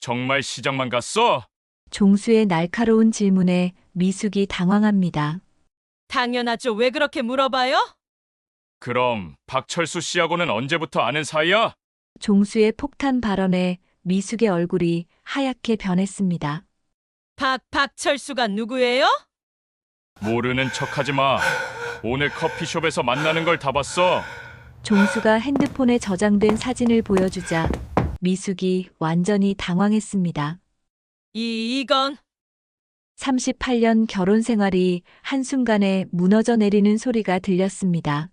정말 시장만 갔어? 종수의 날카로운 질문에 미숙이 당황합니다. 당연하죠. 왜 그렇게 물어봐요? 그럼 박철수 씨하고는 언제부터 아는 사이야? 종수의 폭탄 발언에 미숙의 얼굴이 하얗게 변했습니다. 박철수가 누구예요? 모르는 척하지 마. 오늘 커피숍에서 만나는 걸 다 봤어. 종수가 핸드폰에 저장된 사진을 보여주자 미숙이 완전히 당황했습니다. 이건 38년 결혼 생활이 한순간에 무너져 내리는 소리가 들렸습니다.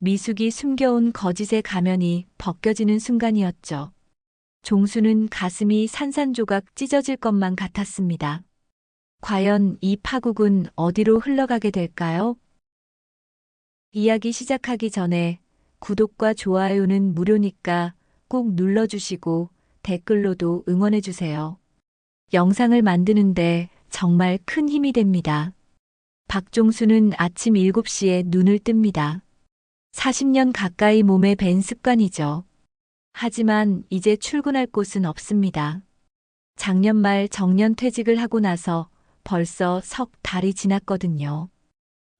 미숙이 숨겨온 거짓의 가면이 벗겨지는 순간이었죠. 종수는 가슴이 산산조각 찢어질 것만 같았습니다. 과연 이 파국은 어디로 흘러가게 될까요? 이야기 시작하기 전에 구독과 좋아요는 무료니까 꼭 눌러주시고 댓글로도 응원해주세요. 영상을 만드는데 정말 큰 힘이 됩니다. 박종수는 아침 7시에 눈을 뜹니다. 40년 가까이 몸에 밴 습관이죠. 하지만 이제 출근할 곳은 없습니다. 작년 말 정년퇴직을 하고 나서 벌써 석 달이 지났거든요.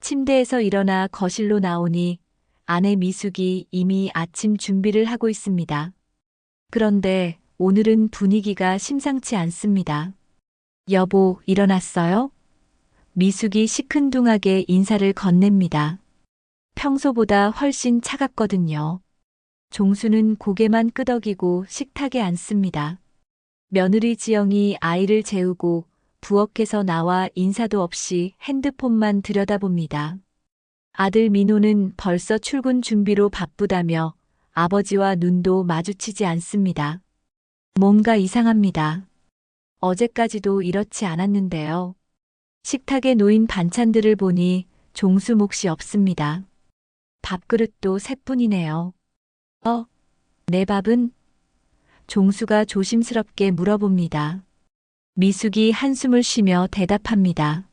침대에서 일어나 거실로 나오니 아내 미숙이 이미 아침 준비를 하고 있습니다. 그런데 오늘은 분위기가 심상치 않습니다. 여보, 일어났어요? 미숙이 시큰둥하게 인사를 건넵니다. 평소보다 훨씬 차갑거든요. 종수는 고개만 끄덕이고 식탁에 앉습니다. 며느리 지영이 아이를 재우고 부엌에서 나와 인사도 없이 핸드폰만 들여다봅니다. 아들 민호는 벌써 출근 준비로 바쁘다며 아버지와 눈도 마주치지 않습니다. 뭔가 이상합니다. 어제까지도 이렇지 않았는데요. 식탁에 놓인 반찬들을 보니 종수 몫이 없습니다. 밥그릇도 새뿐이네요. 내 밥은? 종수가 조심스럽게 물어봅니다. 미숙이 한숨을 쉬며 대답합니다.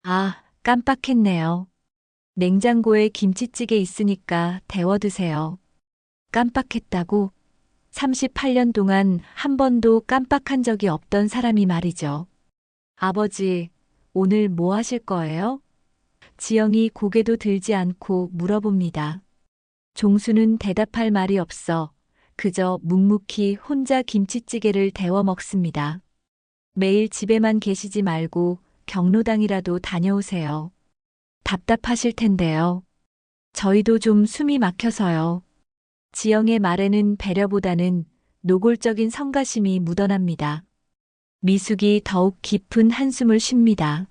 아, 깜빡했네요. 냉장고에 김치찌개 있으니까 데워 드세요. 깜빡했다고? 38년 동안 한 번도 깜빡한 적이 없던 사람이 말이죠. 아버지, 오늘 뭐 하실 거예요? 지영이 고개도 들지 않고 물어봅니다. 종수는 대답할 말이 없어 그저 묵묵히 혼자 김치찌개를 데워 먹습니다. 매일 집에만 계시지 말고 경로당이라도 다녀오세요. 답답하실 텐데요. 저희도 좀 숨이 막혀서요. 지영의 말에는 배려보다는 노골적인 성가심이 묻어납니다. 미숙이 더욱 깊은 한숨을 쉽니다.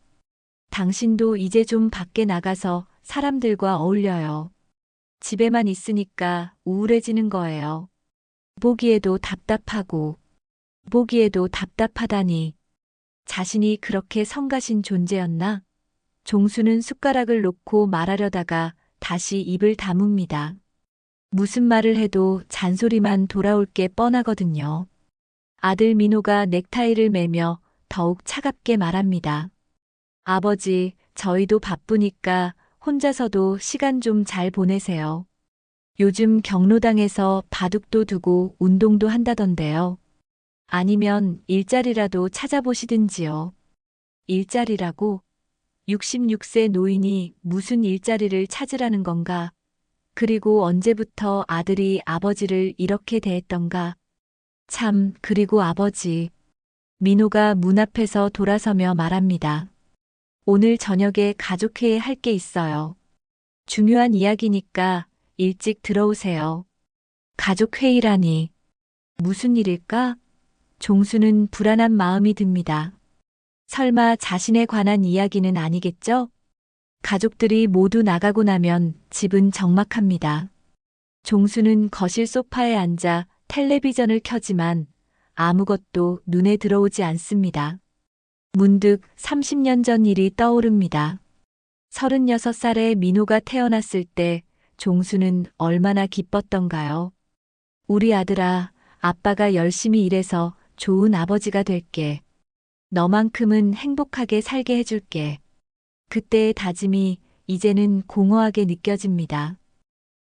당신도 이제 좀 밖에 나가서 사람들과 어울려요. 집에만 있으니까 우울해지는 거예요. 보기에도 답답하고, 보기에도 답답하다니. 자신이 그렇게 성가신 존재였나? 종수는 숟가락을 놓고 말하려다가 다시 입을 다뭅니다. 무슨 말을 해도 잔소리만 돌아올 게 뻔하거든요. 아들 민호가 넥타이를 매며 더욱 차갑게 말합니다. 아버지, 저희도 바쁘니까 혼자서도 시간 좀 잘 보내세요. 요즘 경로당에서 바둑도 두고 운동도 한다던데요. 아니면 일자리라도 찾아보시든지요. 일자리라고? 66세 노인이 무슨 일자리를 찾으라는 건가? 그리고 언제부터 아들이 아버지를 이렇게 대했던가? 참, 그리고 아버지. 민호가 문 앞에서 돌아서며 말합니다. 오늘 저녁에 가족회의 할 게 있어요. 중요한 이야기니까 일찍 들어오세요. 가족회의라니. 무슨 일일까? 종수는 불안한 마음이 듭니다. 설마 자신에 관한 이야기는 아니겠죠? 가족들이 모두 나가고 나면 집은 적막합니다. 종수는 거실 소파에 앉아 텔레비전을 켜지만 아무것도 눈에 들어오지 않습니다. 문득 30년 전 일이 떠오릅니다. 36살의 민호가 태어났을 때 종수는 얼마나 기뻤던가요? 우리 아들아, 아빠가 열심히 일해서 좋은 아버지가 될게. 너만큼은 행복하게 살게 해줄게. 그때의 다짐이 이제는 공허하게 느껴집니다.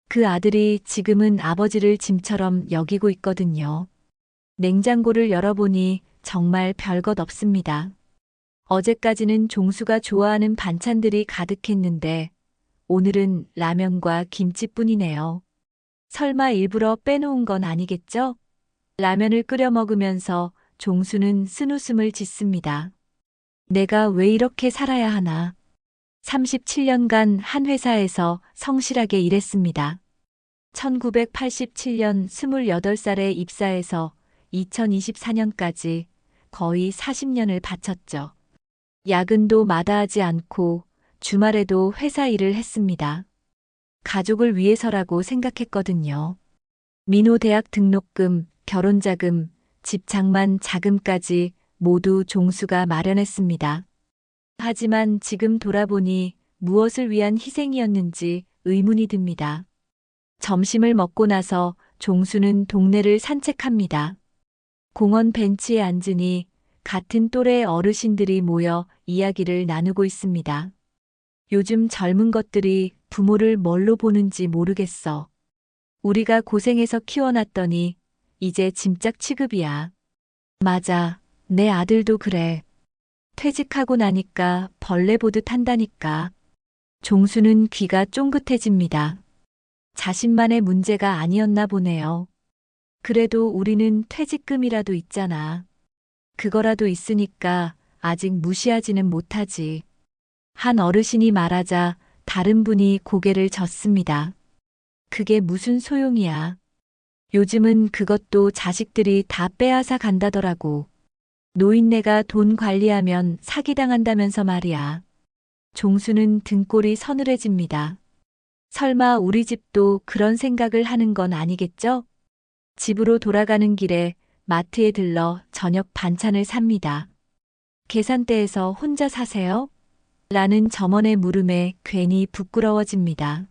그 아들이 지금은 아버지를 짐처럼 여기고 있거든요. 냉장고를 열어보니 정말 별것 없습니다. 어제까지는 종수가 좋아하는 반찬들이 가득했는데 오늘은 라면과 김치뿐이네요. 설마 일부러 빼놓은 건 아니겠죠? 라면을 끓여 먹으면서 종수는 쓴웃음을 짓습니다. 내가 왜 이렇게 살아야 하나? 37년간 한 회사에서 성실하게 일했습니다. 1987년 28살에 입사해서 2024년까지 거의 40년을 바쳤죠. 야근도 마다하지 않고 주말에도 회사 일을 했습니다. 가족을 위해서라고 생각했거든요. 민호 대학 등록금, 결혼자금, 집 장만 자금까지 모두 종수가 마련했습니다. 하지만 지금 돌아보니 무엇을 위한 희생이었는지 의문이 듭니다. 점심을 먹고 나서 종수는 동네를 산책합니다. 공원 벤치에 앉으니 같은 또래의 어르신들이 모여 이야기를 나누고 있습니다. 요즘 젊은 것들이 부모를 뭘로 보는지 모르겠어. 우리가 고생해서 키워놨더니 이제 짐짝 취급이야. 맞아, 내 아들도 그래. 퇴직하고 나니까 벌레 보듯 한다니까. 종수는 귀가 쫑긋해집니다. 자신만의 문제가 아니었나 보네요. 그래도 우리는 퇴직금이라도 있잖아. 그거라도 있으니까 아직 무시하지는 못하지. 한 어르신이 말하자 다른 분이 고개를 젓습니다. 그게 무슨 소용이야. 요즘은 그것도 자식들이 다 빼앗아 간다더라고. 노인네가 돈 관리하면 사기당한다면서 말이야. 종수는 등골이 서늘해집니다. 설마 우리 집도 그런 생각을 하는 건 아니겠죠? 집으로 돌아가는 길에 마트에 들러 저녁 반찬을 삽니다. 계산대에서 혼자 사세요? 라는 점원의 물음에 괜히 부끄러워집니다.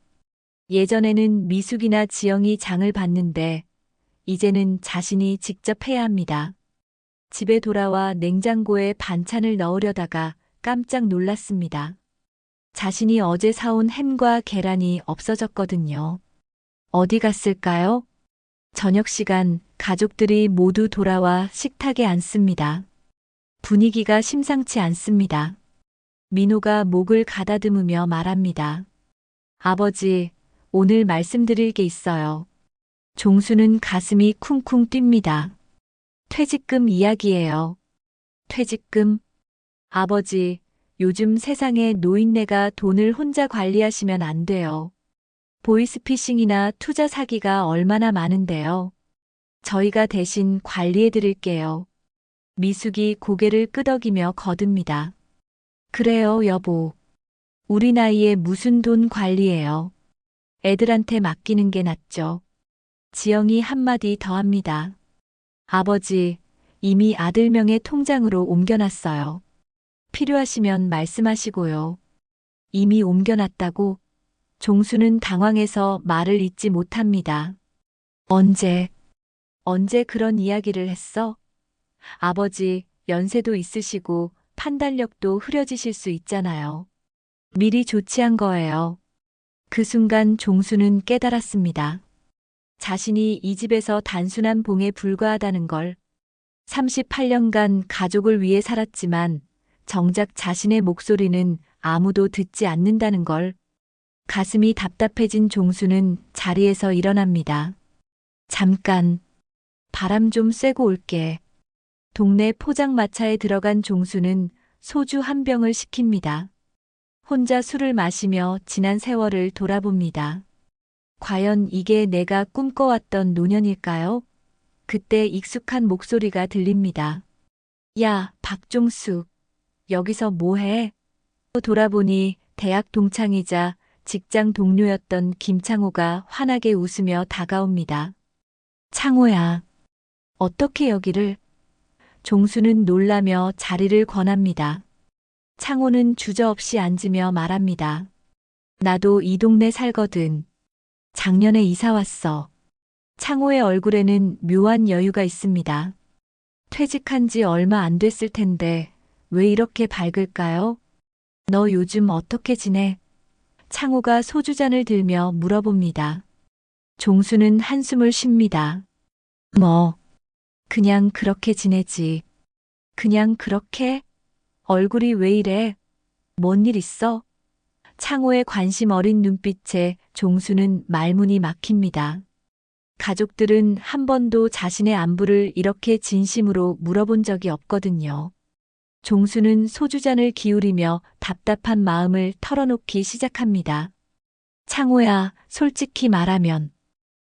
예전에는 미숙이나 지영이 장을 봤는데 이제는 자신이 직접 해야 합니다. 집에 돌아와 냉장고에 반찬을 넣으려다가 깜짝 놀랐습니다. 자신이 어제 사온 햄과 계란이 없어졌거든요. 어디 갔을까요? 저녁 시간 가족들이 모두 돌아와 식탁에 앉습니다. 분위기가 심상치 않습니다. 민호가 목을 가다듬으며 말합니다. 아버지, 오늘 말씀드릴 게 있어요. 종수는 가슴이 쿵쿵 뜁니다. 퇴직금 이야기예요. 퇴직금? 아버지, 요즘 세상에 노인네가 돈을 혼자 관리하시면 안 돼요. 보이스피싱이나 투자 사기가 얼마나 많은데요. 저희가 대신 관리해 드릴게요. 미숙이 고개를 끄덕이며 거듭니다. 그래요, 여보. 우리 나이에 무슨 돈 관리해요. 애들한테 맡기는 게 낫죠. 지영이 한마디 더 합니다. 아버지, 이미 아들 명의 통장으로 옮겨놨어요. 필요하시면 말씀하시고요. 이미 옮겨놨다고? 종수는 당황해서 말을 잇지 못합니다. 언제 그런 이야기를 했어? 아버지, 연세도 있으시고 판단력도 흐려지실 수 있잖아요. 미리 조치한 거예요. 그 순간 종수는 깨달았습니다. 자신이 이 집에서 단순한 봉에 불과하다는 걸. 38년간 가족을 위해 살았지만 정작 자신의 목소리는 아무도 듣지 않는다는 걸. 가슴이 답답해진 종수는 자리에서 일어납니다. 잠깐, 바람 좀 쐬고 올게. 동네 포장마차에 들어간 종수는 소주 한 병을 시킵니다. 혼자 술을 마시며 지난 세월을 돌아봅니다. 과연 이게 내가 꿈꿔왔던 노년일까요? 그때 익숙한 목소리가 들립니다. 야, 박종수. 여기서 뭐해? 돌아보니 대학 동창이자 직장 동료였던 김창호가 환하게 웃으며 다가옵니다. 창호야, 어떻게 여기를? 종수는 놀라며 자리를 권합니다. 창호는 주저없이 앉으며 말합니다. 나도 이 동네 살거든. 작년에 이사 왔어. 창호의 얼굴에는 묘한 여유가 있습니다. 퇴직한 지 얼마 안 됐을 텐데 왜 이렇게 밝을까요? 너 요즘 어떻게 지내? 창호가 소주잔을 들며 물어봅니다. 종수는 한숨을 쉽니다. 그냥 그렇게 지내지. 그냥 그렇게? 얼굴이 왜 이래? 뭔 일 있어? 창호의 관심 어린 눈빛에 종수는 말문이 막힙니다. 가족들은 한 번도 자신의 안부를 이렇게 진심으로 물어본 적이 없거든요. 종수는 소주잔을 기울이며 답답한 마음을 털어놓기 시작합니다. 창호야, 솔직히 말하면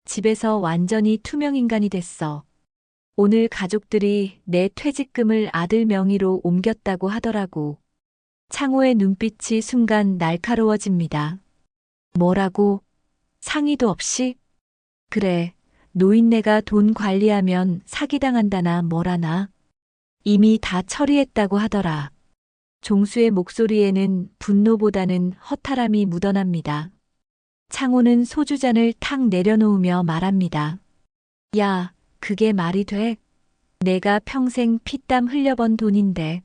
집에서 완전히 투명인간이 됐어. 오늘 가족들이 내 퇴직금을 아들 명의로 옮겼다고 하더라고. 창호의 눈빛이 순간 날카로워집니다. 뭐라고? 상의도 없이? 그래, 노인네가 돈 관리하면 사기당한다나 뭐라나. 이미 다 처리했다고 하더라. 종수의 목소리에는 분노보다는 허탈함이 묻어납니다. 창호는 소주잔을 탁 내려놓으며 말합니다. 야, 그게 말이 돼? 내가 평생 피땀 흘려번 돈인데.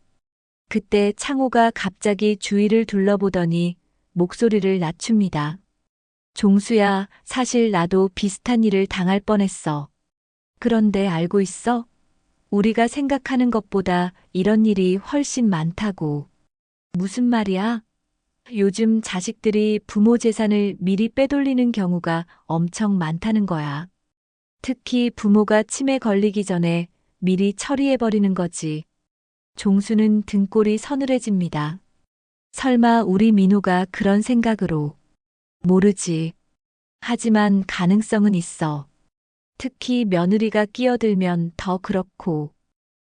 그때 창호가 갑자기 주위를 둘러보더니 목소리를 낮춥니다. 종수야, 사실 나도 비슷한 일을 당할 뻔했어. 그런데 알고 있어? 우리가 생각하는 것보다 이런 일이 훨씬 많다고. 무슨 말이야? 요즘 자식들이 부모 재산을 미리 빼돌리는 경우가 엄청 많다는 거야. 특히 부모가 치매 걸리기 전에 미리 처리해버리는 거지. 종수는 등골이 서늘해집니다. 설마 우리 민호가 그런 생각으로. 모르지. 하지만 가능성은 있어. 특히 며느리가 끼어들면 더 그렇고.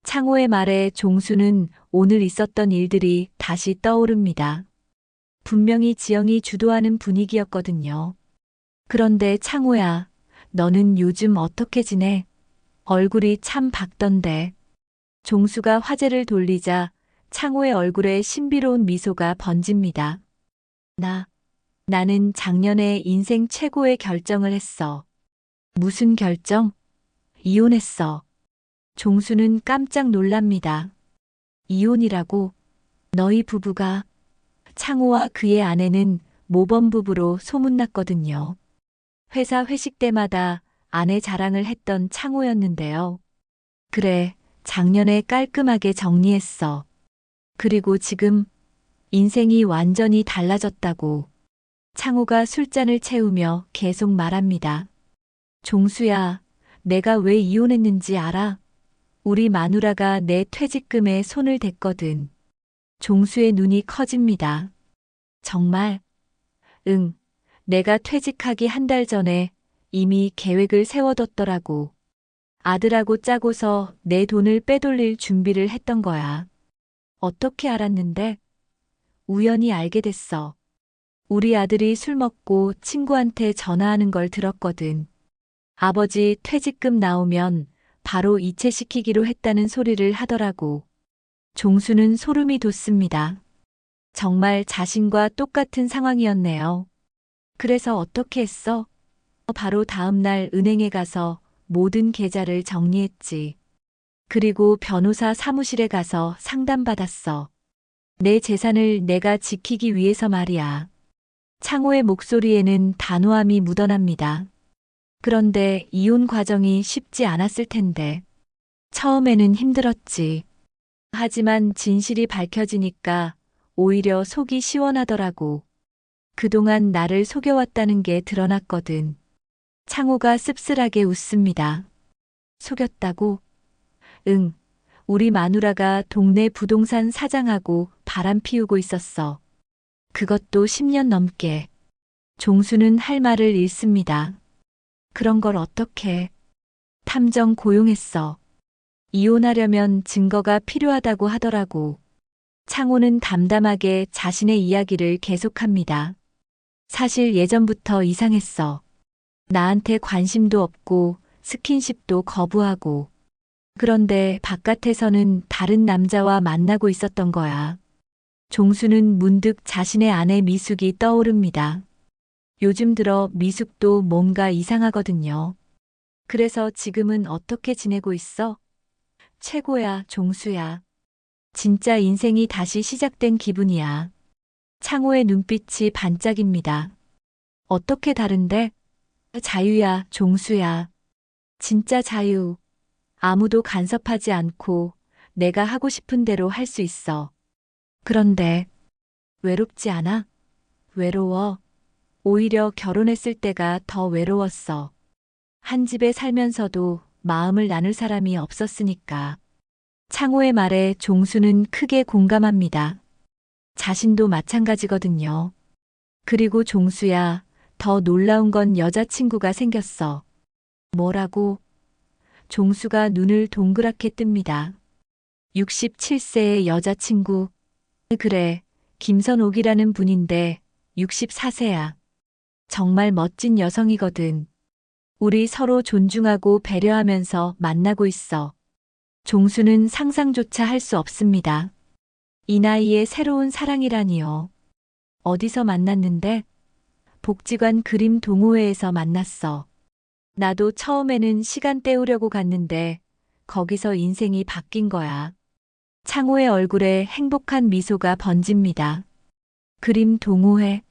창호의 말에 종수는 오늘 있었던 일들이 다시 떠오릅니다. 분명히 지영이 주도하는 분위기였거든요. 그런데 창호야, 너는 요즘 어떻게 지내? 얼굴이 참 밝던데. 종수가 화제를 돌리자 창호의 얼굴에 신비로운 미소가 번집니다. 나는 작년에 인생 최고의 결정을 했어. 무슨 결정? 이혼했어. 종수는 깜짝 놀랍니다. 이혼이라고? 너희 부부가? 창호와 그의 아내는 모범부부로 소문났거든요. 회사 회식 때마다 아내 자랑을 했던 창호였는데요. 그래, 작년에 깔끔하게 정리했어. 그리고 지금 인생이 완전히 달라졌다고. 창호가 술잔을 채우며 계속 말합니다. 종수야, 내가 왜 이혼했는지 알아? 우리 마누라가 내 퇴직금에 손을 댔거든. 종수의 눈이 커집니다. 정말? 응, 내가 퇴직하기 한 달 전에 이미 계획을 세워뒀더라고. 아들하고 짜고서 내 돈을 빼돌릴 준비를 했던 거야. 어떻게 알았는데? 우연히 알게 됐어. 우리 아들이 술 먹고 친구한테 전화하는 걸 들었거든. 아버지 퇴직금 나오면 바로 이체시키기로 했다는 소리를 하더라고. 종수는 소름이 돋습니다. 정말 자신과 똑같은 상황이었네요. 그래서 어떻게 했어? 바로 다음 날 은행에 가서 모든 계좌를 정리했지. 그리고 변호사 사무실에 가서 상담받았어. 내 재산을 내가 지키기 위해서 말이야. 창호의 목소리에는 단호함이 묻어납니다. 그런데 이혼 과정이 쉽지 않았을 텐데. 처음에는 힘들었지. 하지만 진실이 밝혀지니까 오히려 속이 시원하더라고. 그동안 나를 속여왔다는 게 드러났거든. 창호가 씁쓸하게 웃습니다. 속였다고? 응, 우리 마누라가 동네 부동산 사장하고 바람 피우고 있었어. 그것도 10년 넘게. 종수는 할 말을 잃습니다. 그런 걸 어떻게? 탐정 고용했어. 이혼하려면 증거가 필요하다고 하더라고. 창호는 담담하게 자신의 이야기를 계속합니다. 사실 예전부터 이상했어. 나한테 관심도 없고 스킨십도 거부하고. 그런데 바깥에서는 다른 남자와 만나고 있었던 거야. 종수는 문득 자신의 아내 미숙이 떠오릅니다. 요즘 들어 미숙도 뭔가 이상하거든요. 그래서 지금은 어떻게 지내고 있어? 최고야, 종수야. 진짜 인생이 다시 시작된 기분이야. 창호의 눈빛이 반짝입니다. 어떻게 다른데? 자유야, 종수야. 진짜 자유. 아무도 간섭하지 않고 내가 하고 싶은 대로 할 수 있어. 그런데 외롭지 않아? 외로워. 오히려 결혼했을 때가 더 외로웠어. 한 집에 살면서도 마음을 나눌 사람이 없었으니까. 창호의 말에 종수는 크게 공감합니다. 자신도 마찬가지거든요. 그리고 종수야, 더 놀라운 건 여자친구가 생겼어. 뭐라고? 종수가 눈을 동그랗게 뜹니다. 67세의 여자친구. 그래, 김선옥이라는 분인데 64세야. 정말 멋진 여성이거든. 우리 서로 존중하고 배려하면서 만나고 있어. 종수는 상상조차 할 수 없습니다. 이 나이에 새로운 사랑이라니요. 어디서 만났는데? 복지관 그림 동호회에서 만났어. 나도 처음에는 시간 때우려고 갔는데 거기서 인생이 바뀐 거야. 창호의 얼굴에 행복한 미소가 번집니다. 그림 동호회.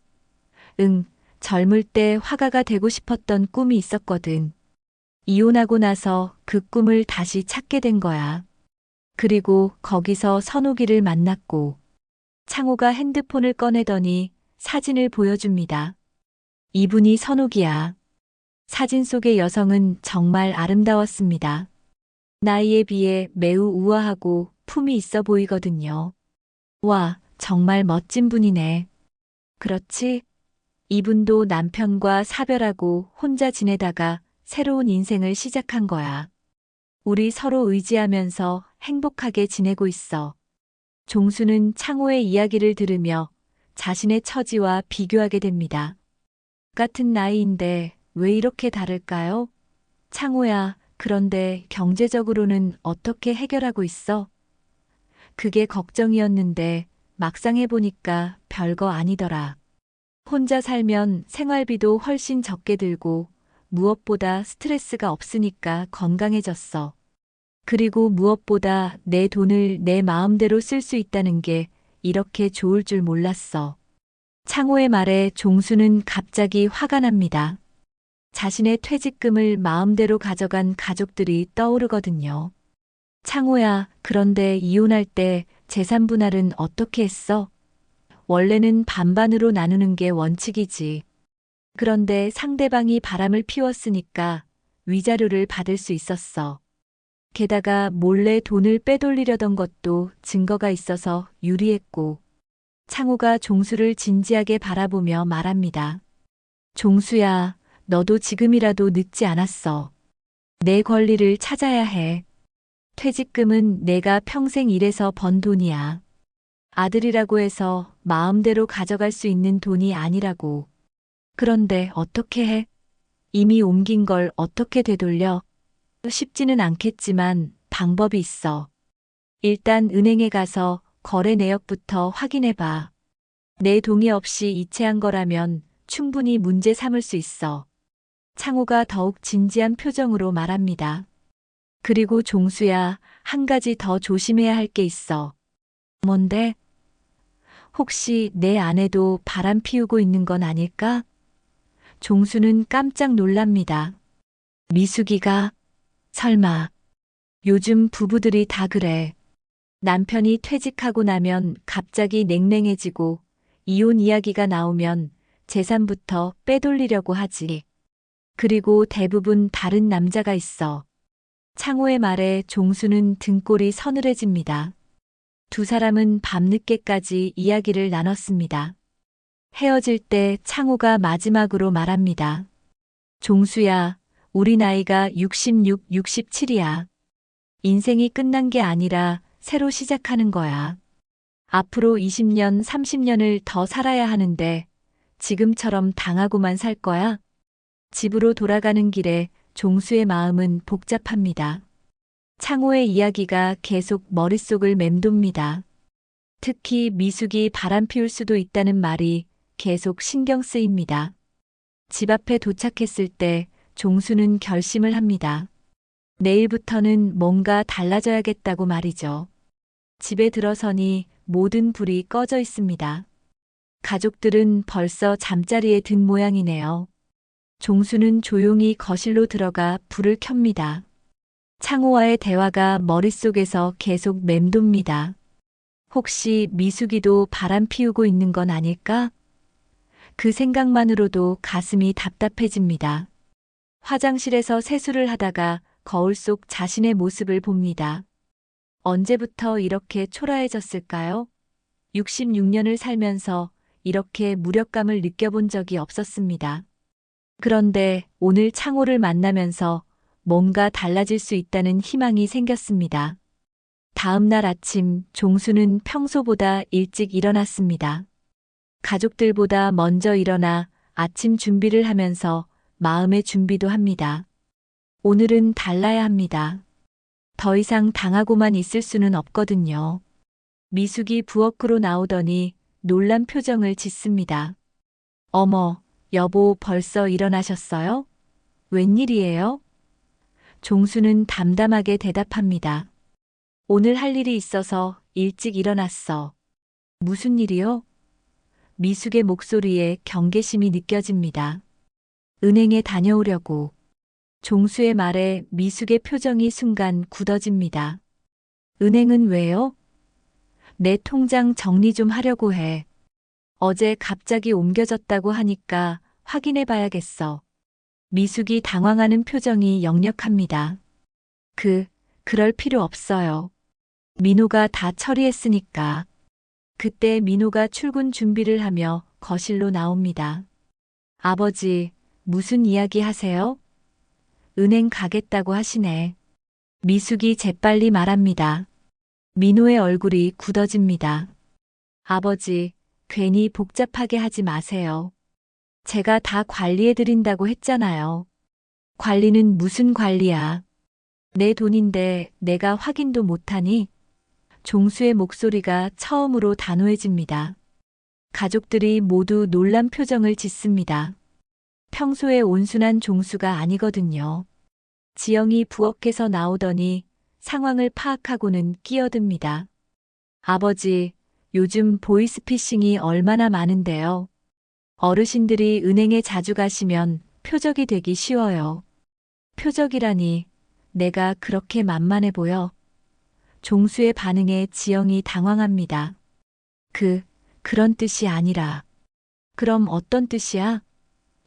응, 젊을 때 화가가 되고 싶었던 꿈이 있었거든. 이혼하고 나서 그 꿈을 다시 찾게 된 거야. 그리고 거기서 선욱이를 만났고, 창호가 핸드폰을 꺼내더니 사진을 보여줍니다. 이분이 선욱이야. 사진 속의 여성은 정말 아름다웠습니다. 나이에 비해 매우 우아하고 품이 있어 보이거든요. 와, 정말 멋진 분이네. 그렇지? 이분도 남편과 사별하고 혼자 지내다가 새로운 인생을 시작한 거야. 우리 서로 의지하면서 행복하게 지내고 있어. 종수는 창호의 이야기를 들으며 자신의 처지와 비교하게 됩니다. 같은 나이인데 왜 이렇게 다를까요? 창호야, 그런데 경제적으로는 어떻게 해결하고 있어? 그게 걱정이었는데 막상 해보니까 별거 아니더라. 혼자 살면 생활비도 훨씬 적게 들고 무엇보다 스트레스가 없으니까 건강해졌어. 그리고 무엇보다 내 돈을 내 마음대로 쓸 수 있다는 게 이렇게 좋을 줄 몰랐어. 창호의 말에 종수는 갑자기 화가 납니다. 자신의 퇴직금을 마음대로 가져간 가족들이 떠오르거든요. 창호야, 그런데 이혼할 때 재산 분할은 어떻게 했어? 원래는 반반으로 나누는 게 원칙이지. 그런데 상대방이 바람을 피웠으니까 위자료를 받을 수 있었어. 게다가 몰래 돈을 빼돌리려던 것도 증거가 있어서 유리했고, 창호가 종수를 진지하게 바라보며 말합니다. 종수야, 너도 지금이라도 늦지 않았어. 내 권리를 찾아야 해. 퇴직금은 내가 평생 일해서 번 돈이야. 아들이라고 해서 마음대로 가져갈 수 있는 돈이 아니라고. 그런데 어떻게 해? 이미 옮긴 걸 어떻게 되돌려? 쉽지는 않겠지만 방법이 있어. 일단 은행에 가서 거래 내역부터 확인해 봐. 내 동의 없이 이체한 거라면 충분히 문제 삼을 수 있어. 창호가 더욱 진지한 표정으로 말합니다. 그리고 종수야, 한 가지 더 조심해야 할 게 있어. 뭔데? 혹시 내 아내도 바람 피우고 있는 건 아닐까? 종수는 깜짝 놀랍니다. 미숙이가? 설마. 요즘 부부들이 다 그래. 남편이 퇴직하고 나면 갑자기 냉랭해지고 이혼 이야기가 나오면 재산부터 빼돌리려고 하지. 그리고 대부분 다른 남자가 있어. 창호의 말에 종수는 등골이 서늘해집니다. 두 사람은 밤늦게까지 이야기를 나눴습니다. 헤어질 때 창호가 마지막으로 말합니다. 종수야, 우리 나이가 66, 67이야. 인생이 끝난 게 아니라 새로 시작하는 거야. 앞으로 20년, 30년을 더 살아야 하는데 지금처럼 당하고만 살 거야? 집으로 돌아가는 길에 종수의 마음은 복잡합니다. 창호의 이야기가 계속 머릿속을 맴돕니다. 특히 미숙이 바람 피울 수도 있다는 말이 계속 신경 쓰입니다. 집 앞에 도착했을 때 종수는 결심을 합니다. 내일부터는 뭔가 달라져야겠다고 말이죠. 집에 들어서니 모든 불이 꺼져 있습니다. 가족들은 벌써 잠자리에 든 모양이네요. 종수는 조용히 거실로 들어가 불을 켭니다. 창호와의 대화가 머릿속에서 계속 맴돕니다. 혹시 미숙이도 바람 피우고 있는 건 아닐까? 그 생각만으로도 가슴이 답답해집니다. 화장실에서 세수를 하다가 거울 속 자신의 모습을 봅니다. 언제부터 이렇게 초라해졌을까요? 66년을 살면서 이렇게 무력감을 느껴본 적이 없었습니다. 그런데 오늘 창호를 만나면서 뭔가 달라질 수 있다는 희망이 생겼습니다. 다음 날 아침 종수는 평소보다 일찍 일어났습니다. 가족들보다 먼저 일어나 아침 준비를 하면서 마음의 준비도 합니다. 오늘은 달라야 합니다. 더 이상 당하고만 있을 수는 없거든요. 미숙이 부엌으로 나오더니 놀란 표정을 짓습니다. 어머, 여보 벌써 일어나셨어요? 웬일이에요? 종수는 담담하게 대답합니다. 오늘 할 일이 있어서 일찍 일어났어. 무슨 일이요? 미숙의 목소리에 경계심이 느껴집니다. 은행에 다녀오려고. 종수의 말에 미숙의 표정이 순간 굳어집니다. 은행은 왜요? 내 통장 정리 좀 하려고 해. 어제 갑자기 옮겨졌다고 하니까 확인해 봐야겠어. 미숙이 당황하는 표정이 역력합니다. 그럴 필요 없어요. 민호가 다 처리했으니까. 그때 민호가 출근 준비를 하며 거실로 나옵니다. 아버지, 무슨 이야기 하세요? 은행 가겠다고 하시네. 미숙이 재빨리 말합니다. 민호의 얼굴이 굳어집니다. 아버지, 괜히 복잡하게 하지 마세요. 제가 다 관리해드린다고 했잖아요. 관리는 무슨 관리야? 내 돈인데 내가 확인도 못하니? 종수의 목소리가 처음으로 단호해집니다. 가족들이 모두 놀란 표정을 짓습니다. 평소에 온순한 종수가 아니거든요. 지영이 부엌에서 나오더니 상황을 파악하고는 끼어듭니다. 아버지, 요즘 보이스피싱이 얼마나 많은데요. 어르신들이 은행에 자주 가시면 표적이 되기 쉬워요. 표적이라니, 내가 그렇게 만만해 보여? 종수의 반응에 지영이 당황합니다. 그런 뜻이 아니라. 그럼 어떤 뜻이야?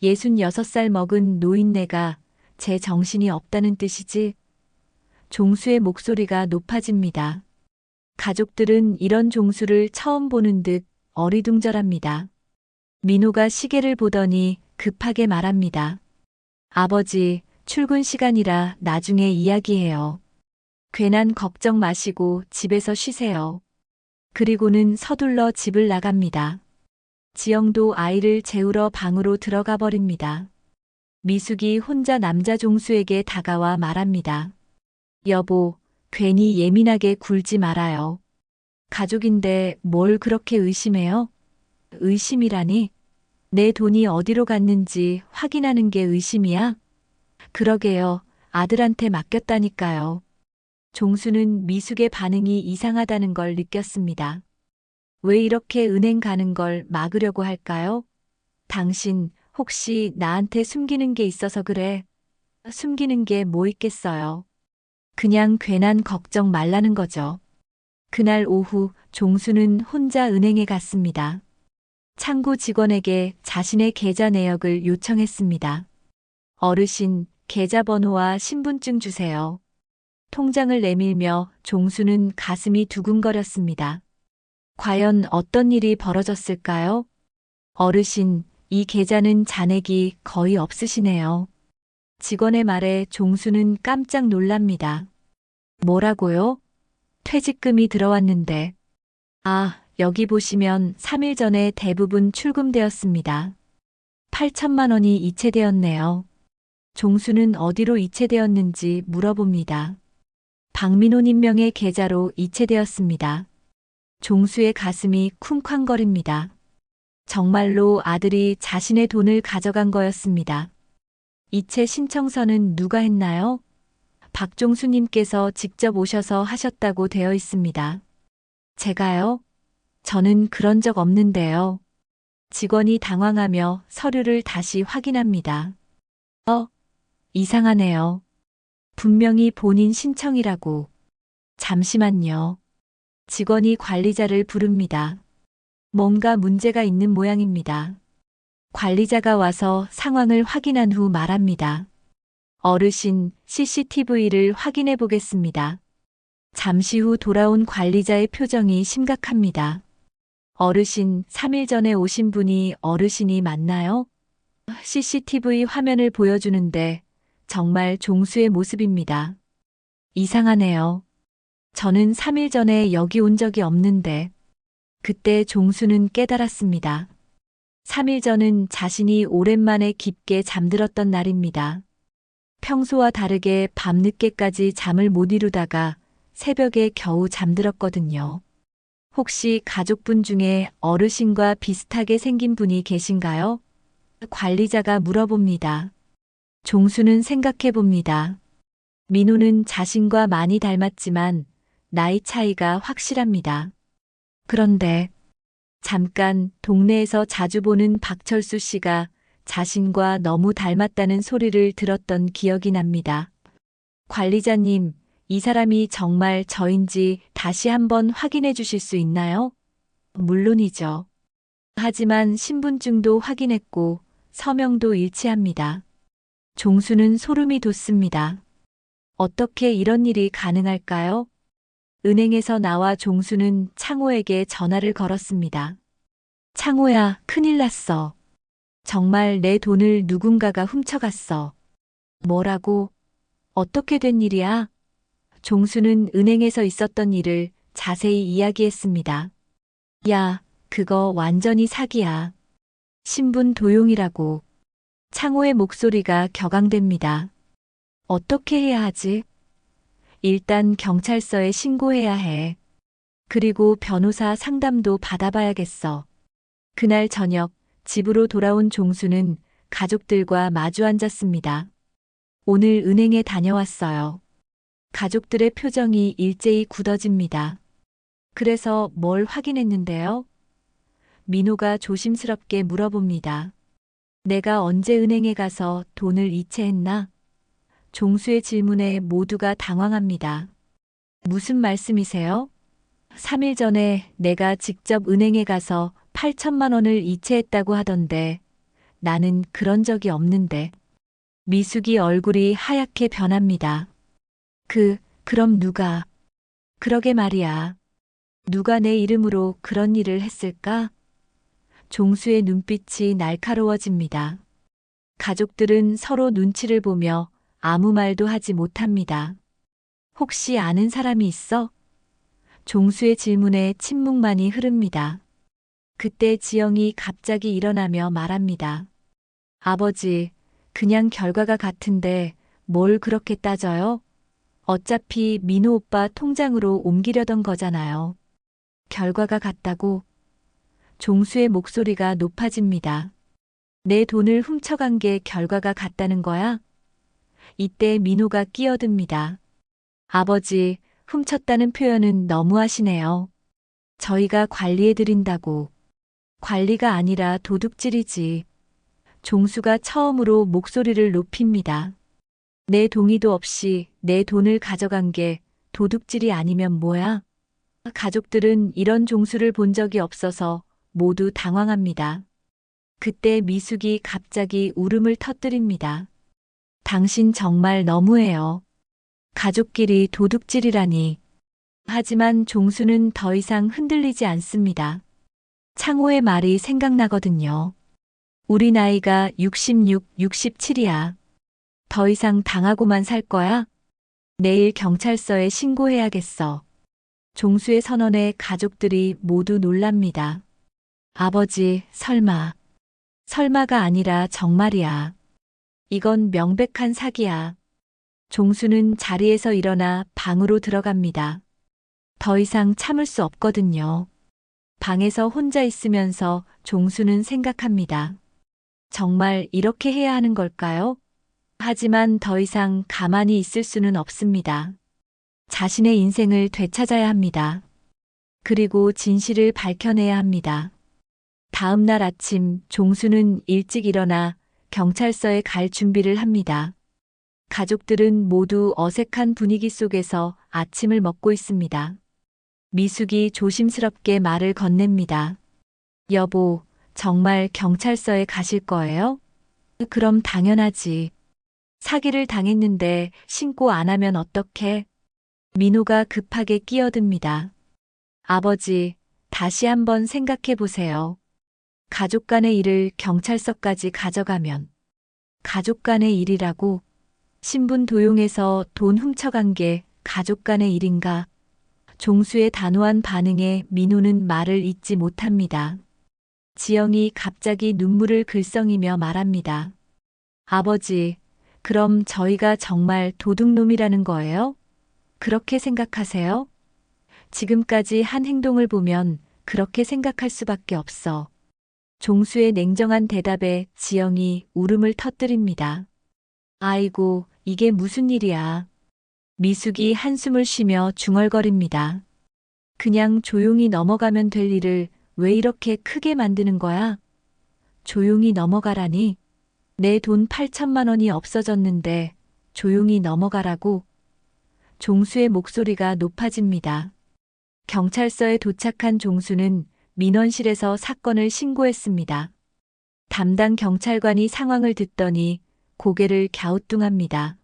66살 먹은 노인네가 제 정신이 없다는 뜻이지? 종수의 목소리가 높아집니다. 가족들은 이런 종수를 처음 보는 듯 어리둥절합니다. 민호가 시계를 보더니 급하게 말합니다. 아버지, 출근 시간이라 나중에 이야기해요. 괜한 걱정 마시고 집에서 쉬세요. 그리고는 서둘러 집을 나갑니다. 지영도 아이를 재우러 방으로 들어가 버립니다. 미숙이 혼자 남자 종수에게 다가와 말합니다. 여보, 괜히 예민하게 굴지 말아요. 가족인데 뭘 그렇게 의심해요? 의심이라니? 내 돈이 어디로 갔는지 확인하는 게 의심이야? 그러게요. 아들한테 맡겼다니까요. 종수는 미숙의 반응이 이상하다는 걸 느꼈습니다. 왜 이렇게 은행 가는 걸 막으려고 할까요? 당신 혹시 나한테 숨기는 게 있어서 그래? 숨기는 게 뭐 있겠어요? 그냥 괜한 걱정 말라는 거죠. 그날 오후 종수는 혼자 은행에 갔습니다. 창구 직원에게 자신의 계좌 내역을 요청했습니다. 어르신, 계좌번호와 신분증 주세요. 통장을 내밀며 종수는 가슴이 두근거렸습니다. 과연 어떤 일이 벌어졌을까요? 어르신, 이 계좌는 잔액이 거의 없으시네요. 직원의 말에 종수는 깜짝 놀랍니다. 뭐라고요? 퇴직금이 들어왔는데. 아, 여기 보시면 3일 전에 대부분 출금되었습니다. 8천만 원이 이체되었네요. 종수는 어디로 이체되었는지 물어봅니다. 박민호님 명의 계좌로 이체되었습니다. 종수의 가슴이 쿵쾅거립니다. 정말로 아들이 자신의 돈을 가져간 거였습니다. 이체 신청서는 누가 했나요? 박종수님께서 직접 오셔서 하셨다고 되어 있습니다. 제가요? 저는 그런 적 없는데요. 직원이 당황하며 서류를 다시 확인합니다. 이상하네요. 분명히 본인 신청이라고. 잠시만요. 직원이 관리자를 부릅니다. 뭔가 문제가 있는 모양입니다. 관리자가 와서 상황을 확인한 후 말합니다. 어르신, CCTV를 확인해 보겠습니다. 잠시 후 돌아온 관리자의 표정이 심각합니다. 어르신, 3일 전에 오신 분이 어르신이 맞나요? CCTV 화면을 보여주는데 정말 종수의 모습입니다. 이상하네요. 저는 3일 전에 여기 온 적이 없는데. 그때 종수는 깨달았습니다. 3일 전은 자신이 오랜만에 깊게 잠들었던 날입니다. 평소와 다르게 밤늦게까지 잠을 못 이루다가 새벽에 겨우 잠들었거든요. 혹시 가족분 중에 어르신과 비슷하게 생긴 분이 계신가요? 관리자가 물어봅니다. 종수는 생각해 봅니다. 민호는 자신과 많이 닮았지만 나이 차이가 확실합니다. 그런데 잠깐 동네에서 자주 보는 박철수 씨가 자신과 너무 닮았다는 소리를 들었던 기억이 납니다. 관리자님, 이 사람이 정말 저인지 다시 한번 확인해 주실 수 있나요? 물론이죠. 하지만 신분증도 확인했고 서명도 일치합니다. 종수는 소름이 돋습니다. 어떻게 이런 일이 가능할까요? 은행에서 나와 종수는 창호에게 전화를 걸었습니다. 창호야, 큰일 났어. 정말 내 돈을 누군가가 훔쳐갔어. 뭐라고? 어떻게 된 일이야? 종수는 은행에서 있었던 일을 자세히 이야기했습니다. 야, 그거 완전히 사기야. 신분 도용이라고. 창호의 목소리가 격앙됩니다. 어떻게 해야 하지? 일단 경찰서에 신고해야 해. 그리고 변호사 상담도 받아봐야겠어. 그날 저녁 집으로 돌아온 종수는 가족들과 마주 앉았습니다. 오늘 은행에 다녀왔어요. 가족들의 표정이 일제히 굳어집니다. 그래서 뭘 확인했는데요? 민호가 조심스럽게 물어봅니다. 내가 언제 은행에 가서 돈을 이체했나? 종수의 질문에 모두가 당황합니다. 무슨 말씀이세요? 3일 전에 내가 직접 은행에 가서 8천만 원을 이체했다고 하던데 나는 그런 적이 없는데. 미숙이 얼굴이 하얗게 변합니다. 그럼 누가? 그러게 말이야. 누가 내 이름으로 그런 일을 했을까? 종수의 눈빛이 날카로워집니다. 가족들은 서로 눈치를 보며 아무 말도 하지 못합니다. 혹시 아는 사람이 있어? 종수의 질문에 침묵만이 흐릅니다. 그때 지영이 갑자기 일어나며 말합니다. 아버지, 그냥 결과가 같은데 뭘 그렇게 따져요? 어차피 민호 오빠 통장으로 옮기려던 거잖아요. 결과가 같다고? 종수의 목소리가 높아집니다. 내 돈을 훔쳐간 게 결과가 같다는 거야? 이때 민호가 끼어듭니다. 아버지, 훔쳤다는 표현은 너무하시네요. 저희가 관리해드린다고. 관리가 아니라 도둑질이지. 종수가 처음으로 목소리를 높입니다. 내 동의도 없이 내 돈을 가져간 게 도둑질이 아니면 뭐야? 가족들은 이런 종수를 본 적이 없어서 모두 당황합니다. 그때 미숙이 갑자기 울음을 터뜨립니다. 당신 정말 너무해요. 가족끼리 도둑질이라니. 하지만 종수는 더 이상 흔들리지 않습니다. 창호의 말이 생각나거든요. 우리 나이가 66, 67이야. 더 이상 당하고만 살 거야? 내일 경찰서에 신고해야겠어. 종수의 선언에 가족들이 모두 놀랍니다. 아버지, 설마. 설마가 아니라 정말이야. 이건 명백한 사기야. 종수는 자리에서 일어나 방으로 들어갑니다. 더 이상 참을 수 없거든요. 방에서 혼자 있으면서 종수는 생각합니다. 정말 이렇게 해야 하는 걸까요? 하지만 더 이상 가만히 있을 수는 없습니다. 자신의 인생을 되찾아야 합니다. 그리고 진실을 밝혀내야 합니다. 다음 날 아침 종수는 일찍 일어나 경찰서에 갈 준비를 합니다. 가족들은 모두 어색한 분위기 속에서 아침을 먹고 있습니다. 미숙이 조심스럽게 말을 건넵니다. 여보, 정말 경찰서에 가실 거예요? 그럼 당연하지. 사기를 당했는데 신고 안 하면 어떡해? 민호가 급하게 끼어듭니다. 아버지, 다시 한번 생각해 보세요. 가족 간의 일을 경찰서까지 가져가면 가족 간의 일이라고? 신분 도용해서 돈 훔쳐간 게 가족 간의 일인가? 종수의 단호한 반응에 민호는 말을 잇지 못합니다. 지영이 갑자기 눈물을 글썽이며 말합니다. 아버지, 그럼 저희가 정말 도둑놈이라는 거예요? 그렇게 생각하세요? 지금까지 한 행동을 보면 그렇게 생각할 수밖에 없어. 종수의 냉정한 대답에 지영이 울음을 터뜨립니다. 아이고, 이게 무슨 일이야. 미숙이 한숨을 쉬며 중얼거립니다. 그냥 조용히 넘어가면 될 일을 왜 이렇게 크게 만드는 거야? 조용히 넘어가라니? 내 돈 8천만 원이 없어졌는데 조용히 넘어가라고? 종수의 목소리가 높아집니다. 경찰서에 도착한 종수는 민원실에서 사건을 신고했습니다. 담당 경찰관이 상황을 듣더니 고개를 갸우뚱합니다.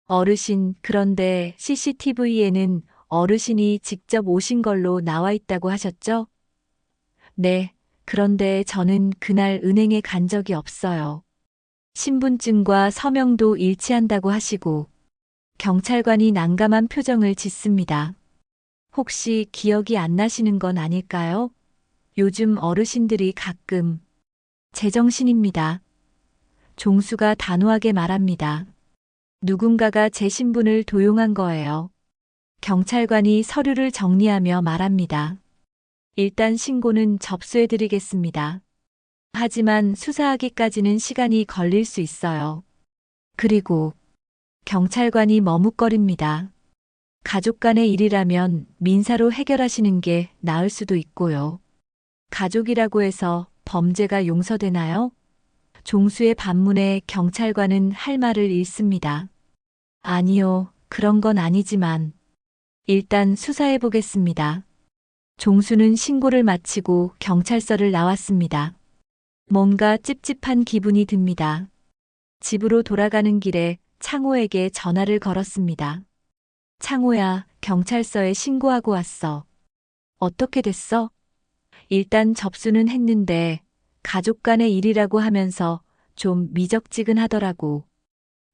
어르신, 그런데 CCTV에는 어르신이 직접 오신 걸로 나와 있다고 하셨죠? 네, 그런데 저는 그날 은행에 간 적이 없어요. 신분증과 서명도 일치한다고 하시고, 경찰관이 난감한 표정을 짓습니다. 혹시 기억이 안 나시는 건 아닐까요? 요즘 어르신들이 가끔 제정신입니다. 종수가 단호하게 말합니다. 누군가가 제 신분을 도용한 거예요. 경찰관이 서류를 정리하며 말합니다. 일단 신고는 접수해드리겠습니다. 하지만 수사하기까지는 시간이 걸릴 수 있어요. 그리고 경찰관이 머뭇거립니다. 가족 간의 일이라면 민사로 해결하시는 게 나을 수도 있고요. 가족이라고 해서 범죄가 용서되나요? 종수의 반문에 경찰관은 할 말을 잃습니다. 아니요, 그런 건 아니지만 일단 수사해 보겠습니다. 종수는 신고를 마치고 경찰서를 나왔습니다. 뭔가 찝찝한 기분이 듭니다. 집으로 돌아가는 길에 창호에게 전화를 걸었습니다. 창호야, 경찰서에 신고하고 왔어. 어떻게 됐어? 일단 접수는 했는데 가족 간의 일이라고 하면서 좀 미적지근하더라고.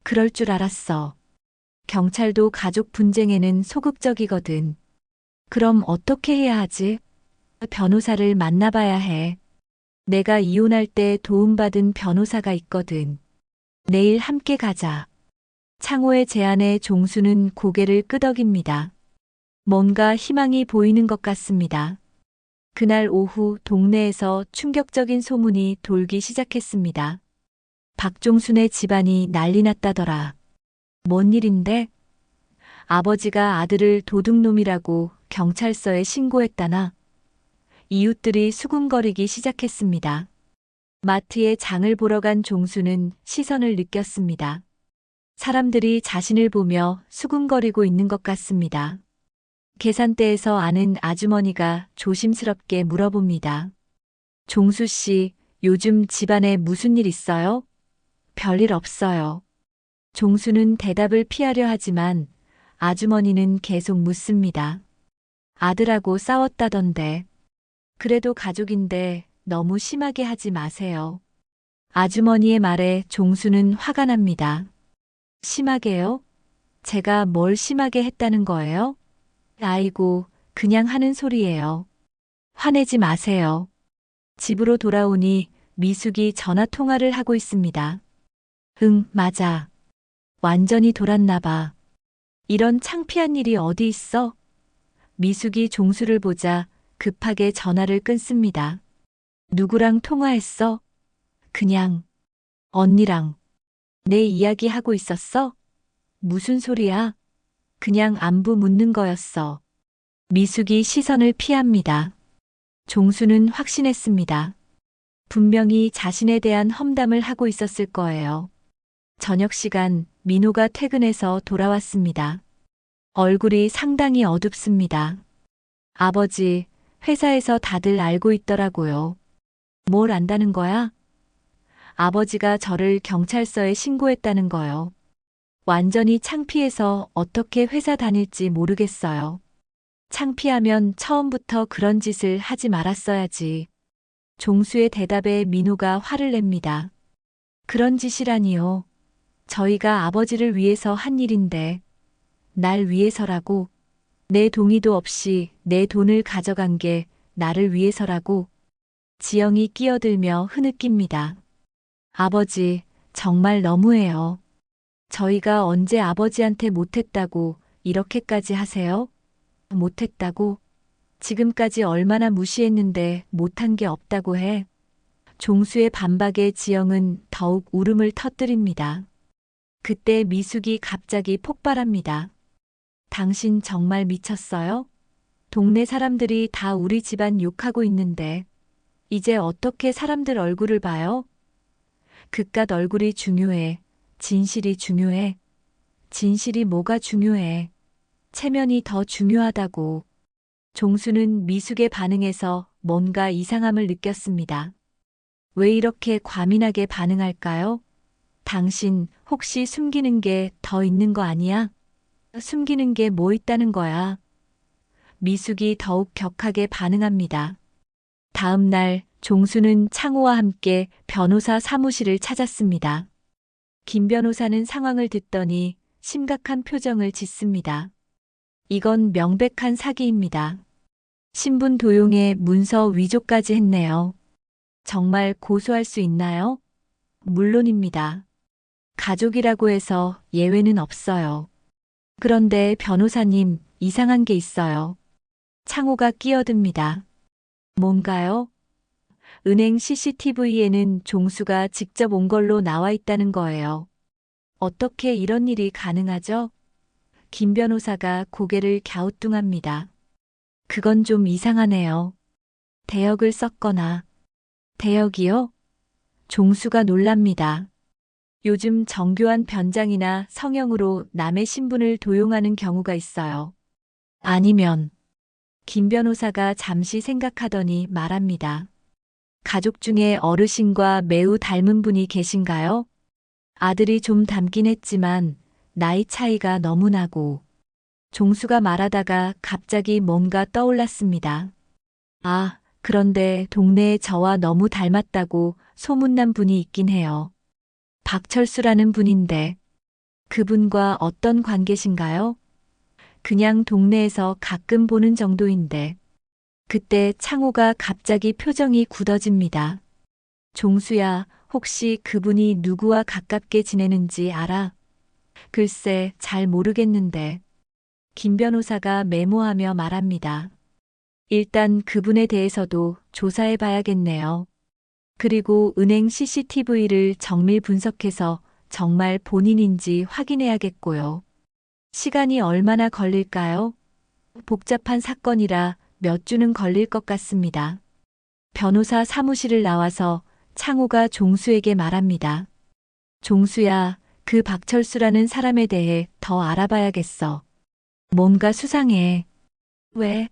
그럴 줄 알았어. 경찰도 가족 분쟁에는 소극적이거든. 그럼 어떻게 해야 하지? 변호사를 만나봐야 해. 내가 이혼할 때 도움받은 변호사가 있거든. 내일 함께 가자. 창호의 제안에 종수는 고개를 끄덕입니다. 뭔가 희망이 보이는 것 같습니다. 그날 오후 동네에서 충격적인 소문이 돌기 시작했습니다. 박종순의 집안이 난리 났다더라. 뭔 일인데? 아버지가 아들을 도둑놈이라고 경찰서에 신고했다나? 이웃들이 수군거리기 시작했습니다. 마트에 장을 보러 간 종수는 시선을 느꼈습니다. 사람들이 자신을 보며 수군거리고 있는 것 같습니다. 계산대에서 아는 아주머니가 조심스럽게 물어봅니다. 종수 씨, 요즘 집안에 무슨 일 있어요? 별일 없어요. 종수는 대답을 피하려 하지만 아주머니는 계속 묻습니다. 아들하고 싸웠다던데. 그래도 가족인데 너무 심하게 하지 마세요. 아주머니의 말에 종수는 화가 납니다. 심하게요? 제가 뭘 심하게 했다는 거예요? 아이고, 그냥 하는 소리예요. 화내지 마세요. 집으로 돌아오니 미숙이 전화 통화를 하고 있습니다. 응, 맞아. 완전히 돌았나 봐. 이런 창피한 일이 어디 있어? 미숙이 종수를 보자 급하게 전화를 끊습니다. 누구랑 통화했어? 그냥 언니랑. 내 이야기 하고 있었어? 무슨 소리야? 그냥 안부 묻는 거였어. 미숙이 시선을 피합니다. 종수는 확신했습니다. 분명히 자신에 대한 험담을 하고 있었을 거예요. 저녁 시간 민호가 퇴근해서 돌아왔습니다. 얼굴이 상당히 어둡습니다. 아버지, 회사에서 다들 알고 있더라고요. 뭘 안다는 거야? 아버지가 저를 경찰서에 신고했다는 거요. 완전히 창피해서 어떻게 회사 다닐지 모르겠어요. 창피하면 처음부터 그런 짓을 하지 말았어야지. 종수의 대답에 민호가 화를 냅니다. 그런 짓이라니요. 저희가 아버지를 위해서 한 일인데, 날 위해서라고. 내 동의도 없이 내 돈을 가져간 게 나를 위해서라고. 지영이 끼어들며 흐느낍니다. 아버지, 정말 너무해요. 저희가 언제 아버지한테 못했다고 이렇게까지 하세요? 못했다고? 지금까지 얼마나 무시했는데 못한 게 없다고 해. 종수의 반박에 지영은 더욱 울음을 터뜨립니다. 그때 미숙이 갑자기 폭발합니다. 당신 정말 미쳤어요? 동네 사람들이 다 우리 집안 욕하고 있는데 이제 어떻게 사람들 얼굴을 봐요? 그깟 얼굴이 중요해. 진실이 중요해. 진실이 뭐가 중요해. 체면이 더 중요하다고. 종수는 미숙의 반응에서 뭔가 이상함을 느꼈습니다. 왜 이렇게 과민하게 반응할까요? 당신 혹시 숨기는 게 더 있는 거 아니야? 숨기는 게 뭐 있다는 거야? 미숙이 더욱 격하게 반응합니다. 다음 날 종수는 창호와 함께 변호사 사무실을 찾았습니다. 김 변호사는 상황을 듣더니 심각한 표정을 짓습니다. 이건 명백한 사기입니다. 신분 도용에 문서 위조까지 했네요. 정말 고소할 수 있나요? 물론입니다. 가족이라고 해서 예외는 없어요. 그런데 변호사님, 이상한 게 있어요. 창호가 끼어듭니다. 뭔가요? 은행 CCTV에는 종수가 직접 온 걸로 나와 있다는 거예요. 어떻게 이런 일이 가능하죠? 김 변호사가 고개를 갸우뚱합니다. 그건 좀 이상하네요. 대역을 썼거나. 대역이요? 종수가 놀랍니다. 요즘 정교한 변장이나 성형으로 남의 신분을 도용하는 경우가 있어요. 아니면 김 변호사가 잠시 생각하더니 말합니다. 가족 중에 어르신과 매우 닮은 분이 계신가요? 아들이 좀 닮긴 했지만 나이 차이가 너무 나고. 종수가 말하다가 갑자기 뭔가 떠올랐습니다. 아, 그런데 동네에 저와 너무 닮았다고 소문난 분이 있긴 해요. 박철수라는 분인데 그분과 어떤 관계신가요? 그냥 동네에서 가끔 보는 정도인데. 그때 창호가 갑자기 표정이 굳어집니다. 종수야, 혹시 그분이 누구와 가깝게 지내는지 알아? 글쎄, 잘 모르겠는데. 김 변호사가 메모하며 말합니다. 일단 그분에 대해서도 조사해 봐야겠네요. 그리고 은행 CCTV를 정밀 분석해서 정말 본인인지 확인해야겠고요. 시간이 얼마나 걸릴까요? 복잡한 사건이라 몇 주는 걸릴 것 같습니다. 변호사 사무실을 나와서 창호가 종수에게 말합니다. 종수야, 그 박철수라는 사람에 대해 더 알아봐야겠어. 뭔가 수상해. 왜?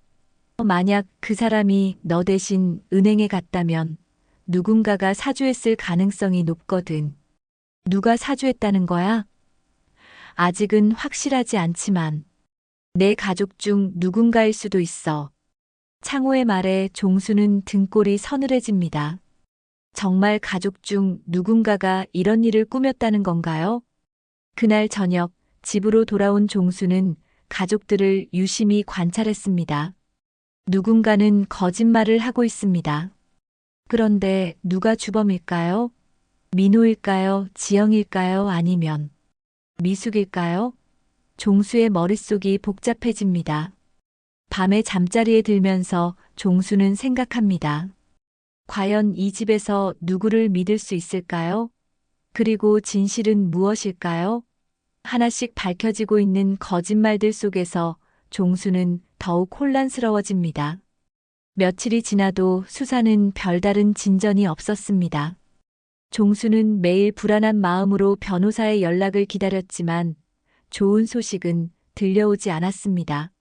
만약 그 사람이 너 대신 은행에 갔다면 누군가가 사주했을 가능성이 높거든. 누가 사주했다는 거야? 아직은 확실하지 않지만 내 가족 중 누군가일 수도 있어. 창호의 말에 종수는 등골이 서늘해집니다. 정말 가족 중 누군가가 이런 일을 꾸몄다는 건가요? 그날 저녁 집으로 돌아온 종수는 가족들을 유심히 관찰했습니다. 누군가는 거짓말을 하고 있습니다. 그런데 누가 주범일까요? 민호일까요? 지영일까요? 아니면 미숙일까요? 종수의 머릿속이 복잡해집니다. 밤에 잠자리에 들면서 종수는 생각합니다. 과연 이 집에서 누구를 믿을 수 있을까요? 그리고 진실은 무엇일까요? 하나씩 밝혀지고 있는 거짓말들 속에서 종수는 더욱 혼란스러워집니다. 며칠이 지나도 수사는 별다른 진전이 없었습니다. 종수는 매일 불안한 마음으로 변호사의 연락을 기다렸지만 좋은 소식은 들려오지 않았습니다.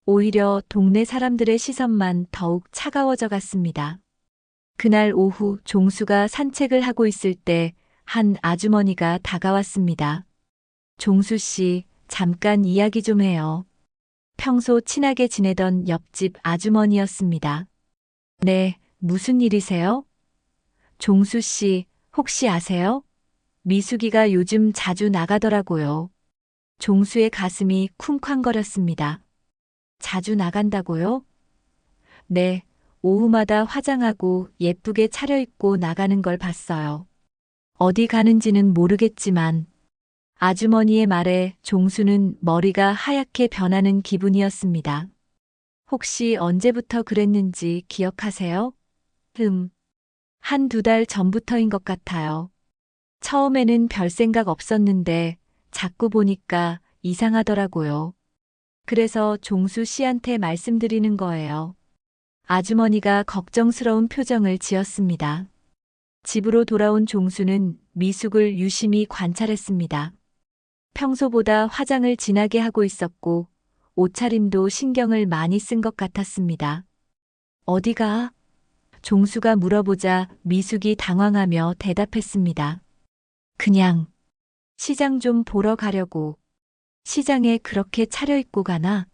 오히려 동네 사람들의 시선만 더욱 차가워져 갔습니다. 그날 오후 종수가 산책을 하고 있을 때 한 아주머니가 다가왔습니다. 종수 씨, 잠깐 이야기 좀 해요. 평소 친하게 지내던 옆집 아주머니였습니다. 네, 무슨 일이세요? 종수 씨, 혹시 아세요? 미숙이가 요즘 자주 나가더라고요. 종수의 가슴이 쿵쾅거렸습니다. 자주 나간다고요? 네, 오후마다 화장하고 예쁘게 차려입고 나가는 걸 봤어요. 어디 가는지는 모르겠지만 아주머니의 말에 종수는 머리가 하얗게 변하는 기분이었습니다. 혹시 언제부터 그랬는지 기억하세요? 한두 달 전부터인 것 같아요. 처음에는 별 생각 없었는데 자꾸 보니까 이상하더라고요. 그래서 종수 씨한테 말씀드리는 거예요. 아주머니가 걱정스러운 표정을 지었습니다. 집으로 돌아온 종수는 미숙을 유심히 관찰했습니다. 평소보다 화장을 진하게 하고 있었고 옷차림도 신경을 많이 쓴 것 같았습니다. 어디가? 종수가 물어보자 미숙이 당황하며 대답했습니다. 그냥 시장 좀 보러 가려고. 시장에 그렇게 차려입고 가나?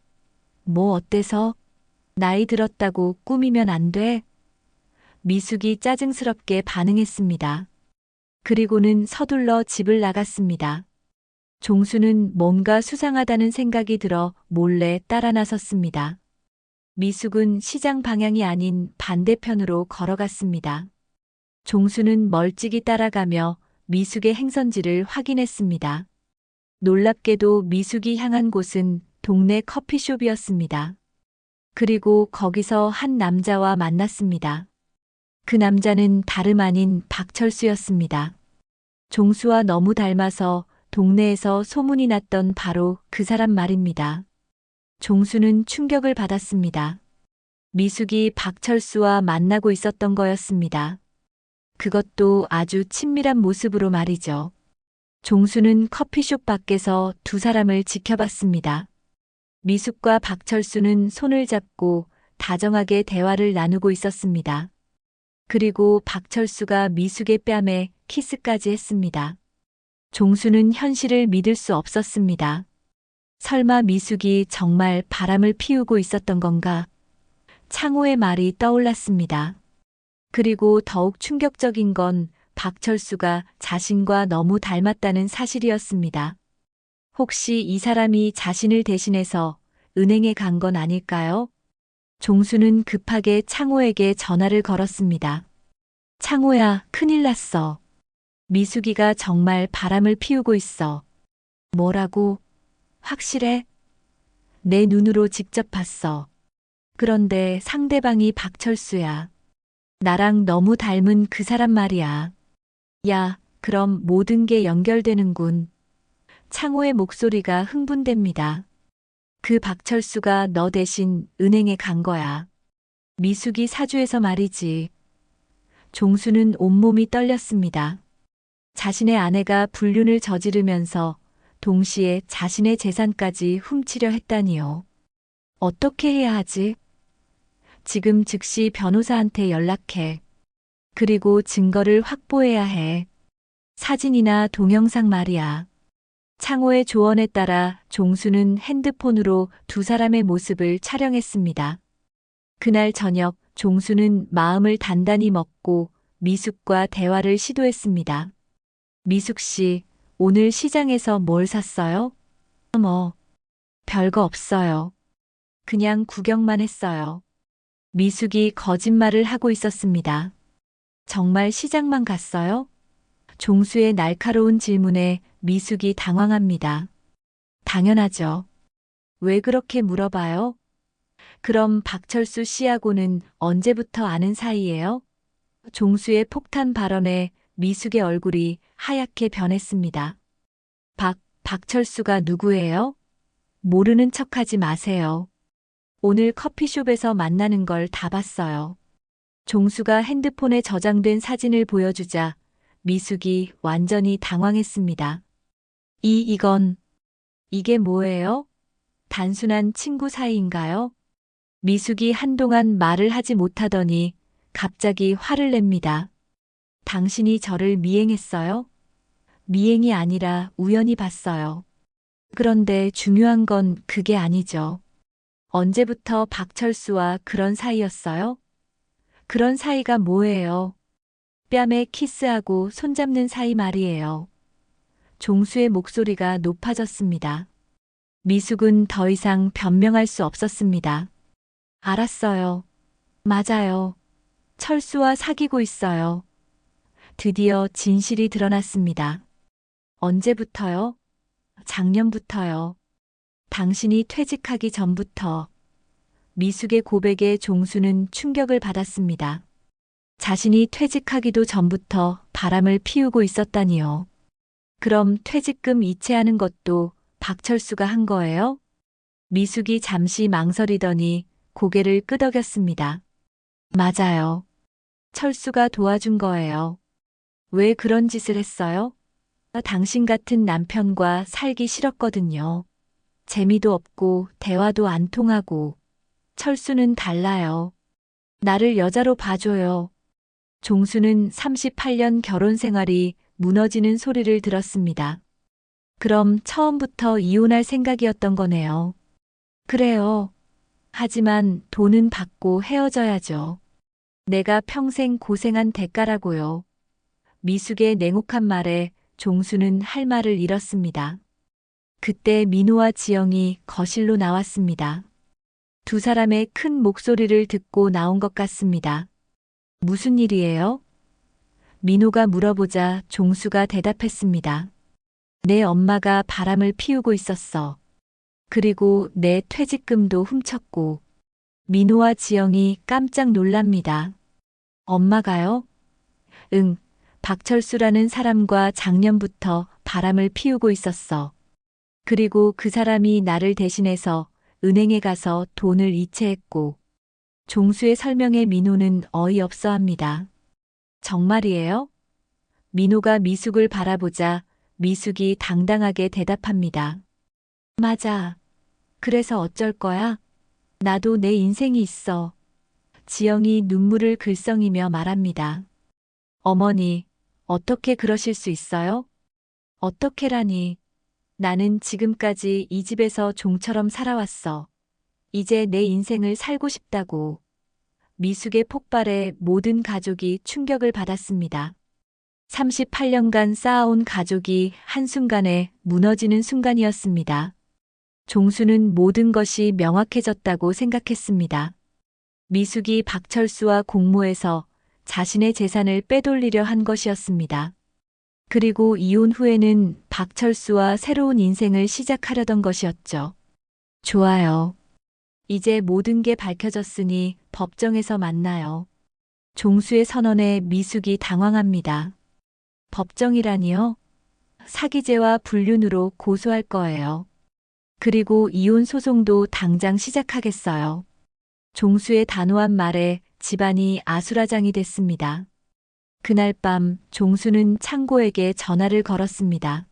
뭐 어때서? 나이 들었다고 꾸미면 안 돼? 미숙이 짜증스럽게 반응했습니다. 그리고는 서둘러 집을 나갔습니다. 종수는 뭔가 수상하다는 생각이 들어 몰래 따라 나섰습니다. 미숙은 시장 방향이 아닌 반대편으로 걸어갔습니다. 종수는 멀찍이 따라가며 미숙의 행선지를 확인했습니다. 놀랍게도 미숙이 향한 곳은 동네 커피숍이었습니다. 그리고 거기서 한 남자와 만났습니다. 그 남자는 다름 아닌 박철수였습니다. 종수와 너무 닮아서 동네에서 소문이 났던 바로 그 사람 말입니다. 종수는 충격을 받았습니다. 미숙이 박철수와 만나고 있었던 거였습니다. 그것도 아주 친밀한 모습으로 말이죠. 종수는 커피숍 밖에서 두 사람을 지켜봤습니다. 미숙과 박철수는 손을 잡고 다정하게 대화를 나누고 있었습니다. 그리고 박철수가 미숙의 뺨에 키스까지 했습니다. 종수는 현실을 믿을 수 없었습니다. 설마 미숙이 정말 바람을 피우고 있었던 건가? 창호의 말이 떠올랐습니다. 그리고 더욱 충격적인 건 박철수가 자신과 너무 닮았다는 사실이었습니다. 혹시 이 사람이 자신을 대신해서 은행에 간 건 아닐까요? 종수는 급하게 창호에게 전화를 걸었습니다. 창호야, 큰일 났어. 미숙이가 정말 바람을 피우고 있어. 뭐라고? 확실해? 내 눈으로 직접 봤어. 그런데 상대방이 박철수야. 나랑 너무 닮은 그 사람 말이야. 야, 그럼 모든 게 연결되는군. 창호의 목소리가 흥분됩니다. 그 박철수가 너 대신 은행에 간 거야. 미숙이 사주에서 말이지. 종수는 온몸이 떨렸습니다. 자신의 아내가 불륜을 저지르면서 동시에 자신의 재산까지 훔치려 했다니요. 어떻게 해야 하지? 지금 즉시 변호사한테 연락해. 그리고 증거를 확보해야 해. 사진이나 동영상 말이야. 창호의 조언에 따라 종수는 핸드폰으로 두 사람의 모습을 촬영했습니다. 그날 저녁 종수는 마음을 단단히 먹고 미숙과 대화를 시도했습니다. 미숙 씨, 오늘 시장에서 뭘 샀어요? 별거 없어요. 그냥 구경만 했어요. 미숙이 거짓말을 하고 있었습니다. 정말 시장만 갔어요? 종수의 날카로운 질문에 미숙이 당황합니다. 당연하죠. 왜 그렇게 물어봐요? 그럼 박철수 씨하고는 언제부터 아는 사이예요? 종수의 폭탄 발언에 미숙의 얼굴이 하얗게 변했습니다. 박철수가 누구예요? 모르는 척하지 마세요. 오늘 커피숍에서 만나는 걸 다 봤어요. 종수가 핸드폰에 저장된 사진을 보여주자 미숙이 완전히 당황했습니다. 이게 뭐예요? 단순한 친구 사이인가요? 미숙이 한동안 말을 하지 못하더니 갑자기 화를 냅니다. 당신이 저를 미행했어요? 미행이 아니라 우연히 봤어요. 그런데 중요한 건 그게 아니죠. 언제부터 박철수와 그런 사이였어요? 그런 사이가 뭐예요? 뺨에 키스하고 손잡는 사이 말이에요. 종수의 목소리가 높아졌습니다. 미숙은 더 이상 변명할 수 없었습니다. 알았어요. 맞아요. 철수와 사귀고 있어요. 드디어 진실이 드러났습니다. 언제부터요? 작년부터요. 당신이 퇴직하기 전부터. 미숙의 고백에 종수는 충격을 받았습니다. 자신이 퇴직하기도 전부터 바람을 피우고 있었다니요. 그럼 퇴직금 이체하는 것도 박철수가 한 거예요? 미숙이 잠시 망설이더니 고개를 끄덕였습니다. 맞아요. 철수가 도와준 거예요. 왜 그런 짓을 했어요? 당신 같은 남편과 살기 싫었거든요. 재미도 없고 대화도 안 통하고. 철수는 달라요. 나를 여자로 봐줘요. 종수는 38년 결혼 생활이 무너지는 소리를 들었습니다. 그럼 처음부터 이혼할 생각이었던 거네요. 그래요. 하지만 돈은 받고 헤어져야죠. 내가 평생 고생한 대가라고요. 미숙의 냉혹한 말에 종수는 할 말을 잃었습니다. 그때 민호와 지영이 거실로 나왔습니다. 두 사람의 큰 목소리를 듣고 나온 것 같습니다. 무슨 일이에요? 민호가 물어보자 종수가 대답했습니다. 내 엄마가 바람을 피우고 있었어. 그리고 내 퇴직금도 훔쳤고. 민호와 지영이 깜짝 놀랍니다. 엄마가요? 응, 박철수라는 사람과 작년부터 바람을 피우고 있었어. 그리고 그 사람이 나를 대신해서 은행에 가서 돈을 이체했고. 종수의 설명에 민호는 어이없어 합니다. 정말이에요? 민호가 미숙을 바라보자 미숙이 당당하게 대답합니다. 맞아. 그래서 어쩔 거야? 나도 내 인생이 있어. 지영이 눈물을 글썽이며 말합니다. 어머니, 어떻게 그러실 수 있어요? 어떻게라니. 나는 지금까지 이 집에서 종처럼 살아왔어. 이제 내 인생을 살고 싶다고. 미숙의 폭발에 모든 가족이 충격을 받았습니다. 38년간 쌓아온 가족이 한순간에 무너지는 순간이었습니다. 종수는 모든 것이 명확해졌다고 생각했습니다. 미숙이 박철수와 공모해서 자신의 재산을 빼돌리려 한 것이었습니다. 그리고 이혼 후에는 박철수와 새로운 인생을 시작하려던 것이었죠. 좋아요. 이제 모든 게 밝혀졌으니 법정에서 만나요. 종수의 선언에 미숙이 당황합니다. 법정이라니요? 사기죄와 불륜으로 고소할 거예요. 그리고 이혼 소송도 당장 시작하겠어요. 종수의 단호한 말에 집안이 아수라장이 됐습니다. 그날 밤 종수는 창고에게 전화를 걸었습니다.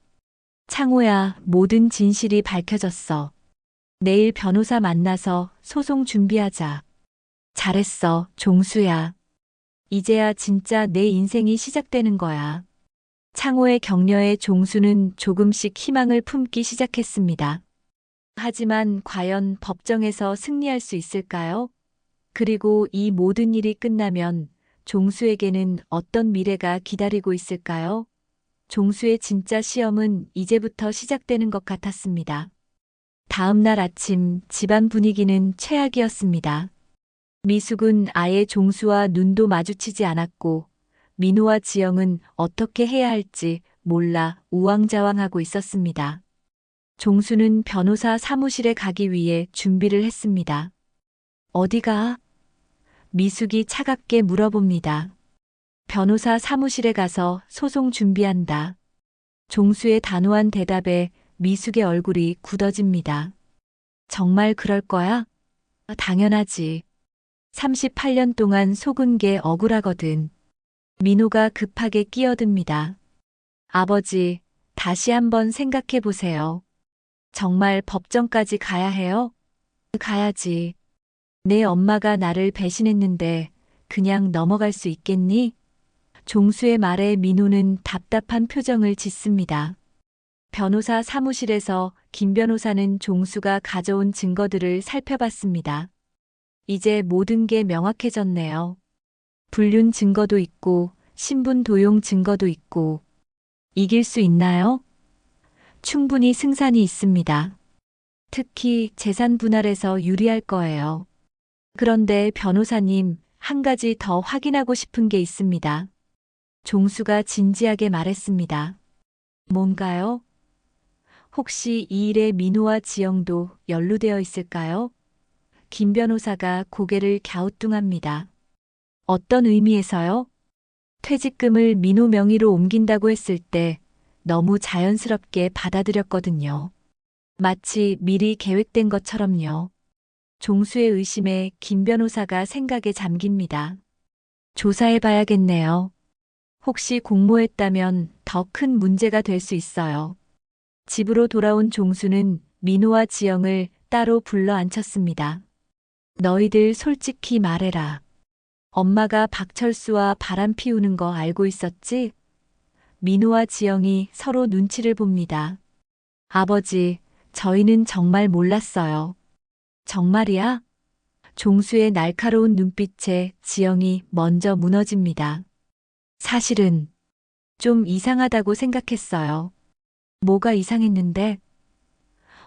창호야, 모든 진실이 밝혀졌어. 내일 변호사 만나서 소송 준비하자. 잘했어, 종수야. 이제야 진짜 내 인생이 시작되는 거야. 창호의 격려에 종수는 조금씩 희망을 품기 시작했습니다. 하지만 과연 법정에서 승리할 수 있을까요? 그리고 이 모든 일이 끝나면 종수에게는 어떤 미래가 기다리고 있을까요? 종수의 진짜 시험은 이제부터 시작되는 것 같았습니다. 다음 날 아침 집안 분위기는 최악이었습니다. 미숙은 아예 종수와 눈도 마주치지 않았고 민호와 지영은 어떻게 해야 할지 몰라 우왕좌왕하고 있었습니다. 종수는 변호사 사무실에 가기 위해 준비를 했습니다. 어디가? 미숙이 차갑게 물어봅니다. 변호사 사무실에 가서 소송 준비한다. 종수의 단호한 대답에 미숙의 얼굴이 굳어집니다. 정말 그럴 거야? 당연하지. 38년 동안 속은 게 억울하거든. 민호가 급하게 끼어듭니다. 아버지, 다시 한번 생각해 보세요. 정말 법정까지 가야 해요? 가야지. 내 엄마가 나를 배신했는데 그냥 넘어갈 수 있겠니? 종수의 말에 민호는 답답한 표정을 짓습니다. 변호사 사무실에서 김 변호사는 종수가 가져온 증거들을 살펴봤습니다. 이제 모든 게 명확해졌네요. 불륜 증거도 있고 신분 도용 증거도 있고 이길 수 있나요? 충분히 승산이 있습니다. 특히 재산 분할에서 유리할 거예요. 그런데 변호사님, 한 가지 더 확인하고 싶은 게 있습니다. 종수가 진지하게 말했습니다. 뭔가요? 혹시 이 일에 민호와 지영도 연루되어 있을까요? 김 변호사가 고개를 갸우뚱합니다. 어떤 의미에서요? 퇴직금을 민호 명의로 옮긴다고 했을 때 너무 자연스럽게 받아들였거든요. 마치 미리 계획된 것처럼요. 종수의 의심에 김 변호사가 생각에 잠깁니다. 조사해봐야겠네요. 혹시 공모했다면 더 큰 문제가 될 수 있어요. 집으로 돌아온 종수는 민호와 지영을 따로 불러 앉혔습니다. 너희들 솔직히 말해라. 엄마가 박철수와 바람 피우는 거 알고 있었지? 민호와 지영이 서로 눈치를 봅니다. 아버지, 저희는 정말 몰랐어요. 정말이야? 종수의 날카로운 눈빛에 지영이 먼저 무너집니다. 사실은 좀 이상하다고 생각했어요. 뭐가 이상했는데?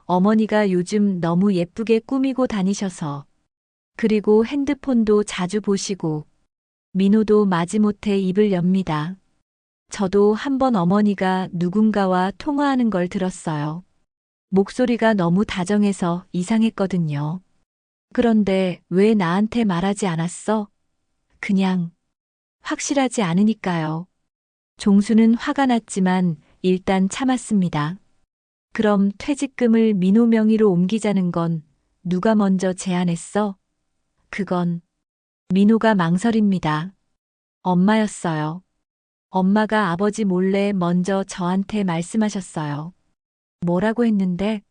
어머니가 요즘 너무 예쁘게 꾸미고 다니셔서. 그리고 핸드폰도 자주 보시고. 민호도 마지못해 입을 엽니다. 저도 한번 어머니가 누군가와 통화하는 걸 들었어요. 목소리가 너무 다정해서 이상했거든요. 그런데 왜 나한테 말하지 않았어? 그냥 확실하지 않으니까요. 종수는 화가 났지만 일단 참았습니다. 그럼 퇴직금을 민호 명의로 옮기자는 건 누가 먼저 제안했어? 그건 민호가 망설입니다. 엄마였어요. 엄마가 아버지 몰래 먼저 저한테 말씀하셨어요. 뭐라고 했는데?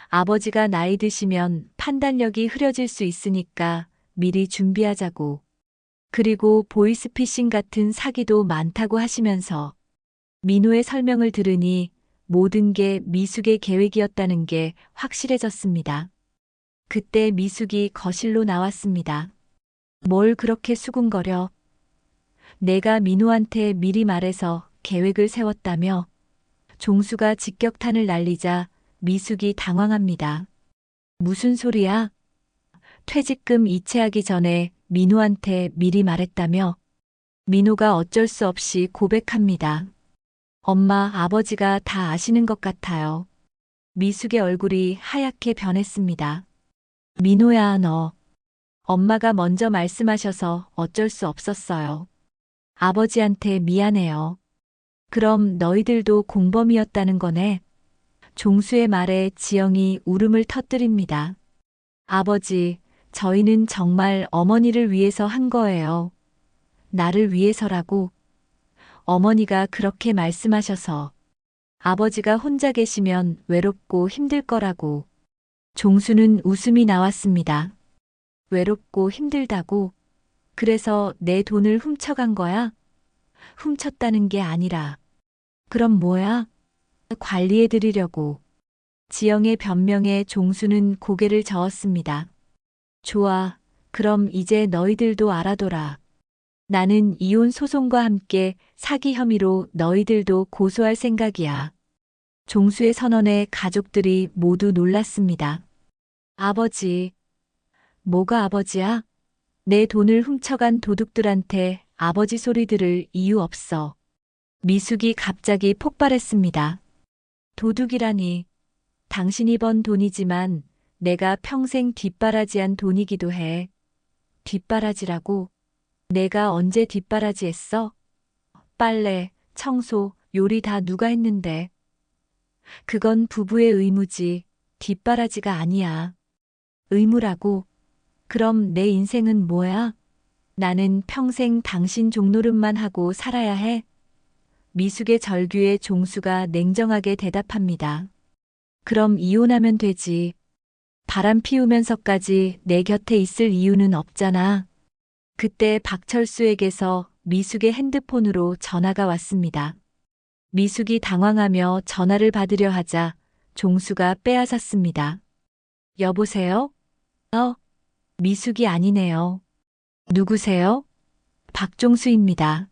아버지가 나이 드시면 판단력이 흐려질 수 있으니까 미리 준비하자고. 그리고 보이스피싱 같은 사기도 많다고 하시면서 민호의 설명을 들으니 모든 게 미숙의 계획이었다는 게 확실해졌습니다. 그때 미숙이 거실로 나왔습니다. 뭘 그렇게 수군거려? 내가 민호한테 미리 말해서 계획을 세웠다며? 종수가 직격탄을 날리자 미숙이 당황합니다. 무슨 소리야? 퇴직금 이체하기 전에 민호한테 미리 말했다며? 민호가 어쩔 수 없이 고백합니다. 엄마, 아버지가 다 아시는 것 같아요. 미숙의 얼굴이 하얗게 변했습니다. 민호야, 너. 엄마가 먼저 말씀하셔서 어쩔 수 없었어요. 아버지한테 미안해요. 그럼 너희들도 공범이었다는 거네. 종수의 말에 지영이 울음을 터뜨립니다. 아버지, 저희는 정말 어머니를 위해서 한 거예요. 나를 위해서라고. 어머니가 그렇게 말씀하셔서 아버지가 혼자 계시면 외롭고 힘들 거라고. 종수는 웃음이 나왔습니다. 외롭고 힘들다고? 그래서 내 돈을 훔쳐간 거야? 훔쳤다는 게 아니라. 그럼 뭐야? 관리해 드리려고. 지영의 변명에 종수는 고개를 저었습니다. 좋아. 그럼 이제 너희들도 알아둬라. 나는 이혼 소송과 함께 사기 혐의로 너희들도 고소할 생각이야. 종수의 선언에 가족들이 모두 놀랐습니다. 아버지. 뭐가 아버지야? 내 돈을 훔쳐간 도둑들한테 아버지 소리 들을 이유 없어. 미숙이 갑자기 폭발했습니다. 도둑이라니. 당신이 번 돈이지만 내가 평생 뒷바라지한 돈이기도 해. 뒷바라지라고? 내가 언제 뒷바라지했어? 빨래, 청소, 요리 다 누가 했는데. 그건 부부의 의무지. 뒷바라지가 아니야. 의무라고? 그럼 내 인생은 뭐야? 나는 평생 당신 종노릇만 하고 살아야 해. 미숙의 절규에 종수가 냉정하게 대답합니다. 그럼 이혼하면 되지. 바람 피우면서까지 내 곁에 있을 이유는 없잖아. 그때 박철수에게서 미숙의 핸드폰으로 전화가 왔습니다. 미숙이 당황하며 전화를 받으려 하자 종수가 빼앗았습니다. 여보세요? 미숙이 아니네요. 누구세요? 박종수입니다.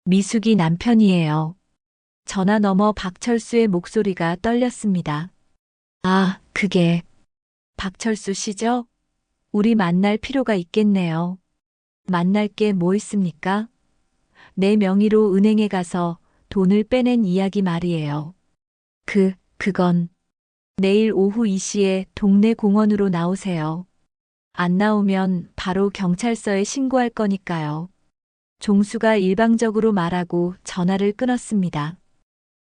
미숙이 남편이에요. 전화 너머 박철수의 목소리가 떨렸습니다. 아, 그게 박철수 씨죠? 우리 만날 필요가 있겠네요. 만날 게 뭐 있습니까? 내 명의로 은행에 가서 돈을 빼낸 이야기 말이에요. 그건 내일 오후 2시에 동네 공원으로 나오세요. 안 나오면 바로 경찰서에 신고할 거니까요. 종수가 일방적으로 말하고 전화를 끊었습니다.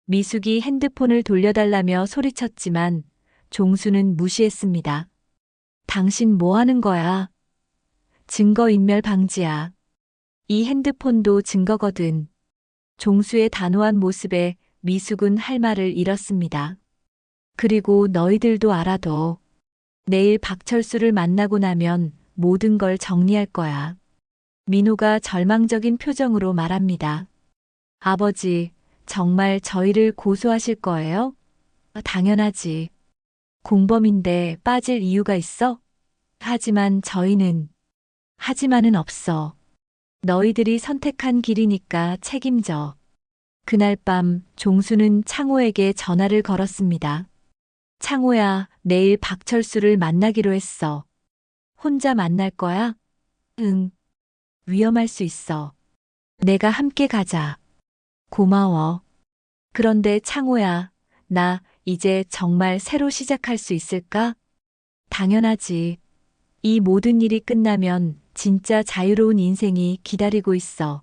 미숙이 핸드폰을 돌려달라며 소리쳤지만 종수는 무시했습니다. 당신 뭐 하는 거야? 증거인멸 방지야. 이 핸드폰도 증거거든. 종수의 단호한 모습에 미숙은 할 말을 잃었습니다. 그리고 너희들도 알아둬. 내일 박철수를 만나고 나면 모든 걸 정리할 거야. 민호가 절망적인 표정으로 말합니다. 아버지, 정말 저희를 고소하실 거예요? 당연하지. 공범인데 빠질 이유가 있어? 하지만은 없어. 너희들이 선택한 길이니까 책임져. 그날 밤 종수는 창호에게 전화를 걸었습니다. 창호야, 내일 박철수를 만나기로 했어. 혼자 만날 거야? 응. 위험할 수 있어. 내가 함께 가자. 고마워. 그런데 창호야, 나 이제 정말 새로 시작할 수 있을까? 당연하지. 이 모든 일이 끝나면 진짜 자유로운 인생이 기다리고 있어.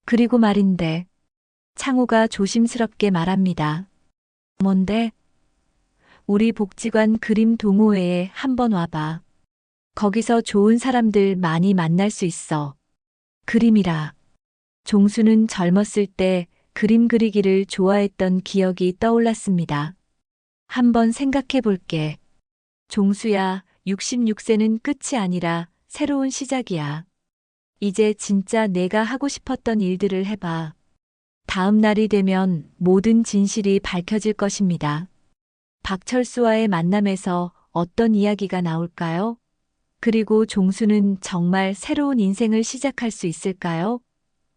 그리고 말인데, 창호가 조심스럽게 말합니다. 뭔데? 우리 복지관 그림 동호회에 한번 와봐. 거기서 좋은 사람들 많이 만날 수 있어. 그림이라. 종수는 젊었을 때 그림 그리기를 좋아했던 기억이 떠올랐습니다. 한번 생각해 볼게. 종수야, 66세는 끝이 아니라 새로운 시작이야. 이제 진짜 내가 하고 싶었던 일들을 해봐. 다음 날이 되면 모든 진실이 밝혀질 것입니다. 박철수와의 만남에서 어떤 이야기가 나올까요? 그리고 종수는 정말 새로운 인생을 시작할 수 있을까요?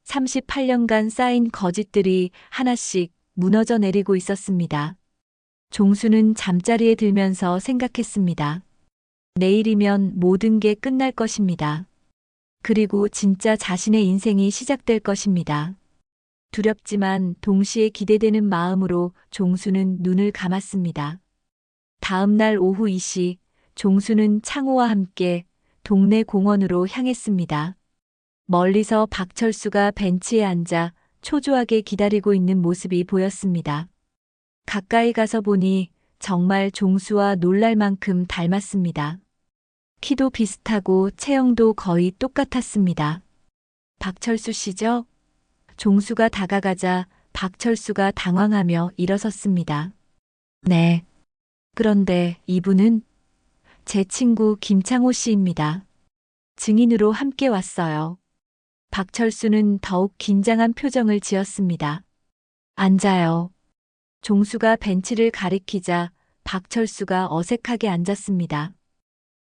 38년간 쌓인 거짓들이 하나씩 무너져 내리고 있었습니다. 종수는 잠자리에 들면서 생각했습니다. 내일이면 모든 게 끝날 것입니다. 그리고 진짜 자신의 인생이 시작될 것입니다. 두렵지만 동시에 기대되는 마음으로 종수는 눈을 감았습니다. 다음 날 오후 2시, 종수는 창호와 함께 동네 공원으로 향했습니다. 멀리서 박철수가 벤치에 앉아 초조하게 기다리고 있는 모습이 보였습니다. 가까이 가서 보니 정말 종수와 놀랄 만큼 닮았습니다. 키도 비슷하고 체형도 거의 똑같았습니다. 박철수 씨죠? 종수가 다가가자 박철수가 당황하며 일어섰습니다. 네. 그런데 이분은 제 친구 김창호 씨입니다. 증인으로 함께 왔어요. 박철수는 더욱 긴장한 표정을 지었습니다. 앉아요. 종수가 벤치를 가리키자 박철수가 어색하게 앉았습니다.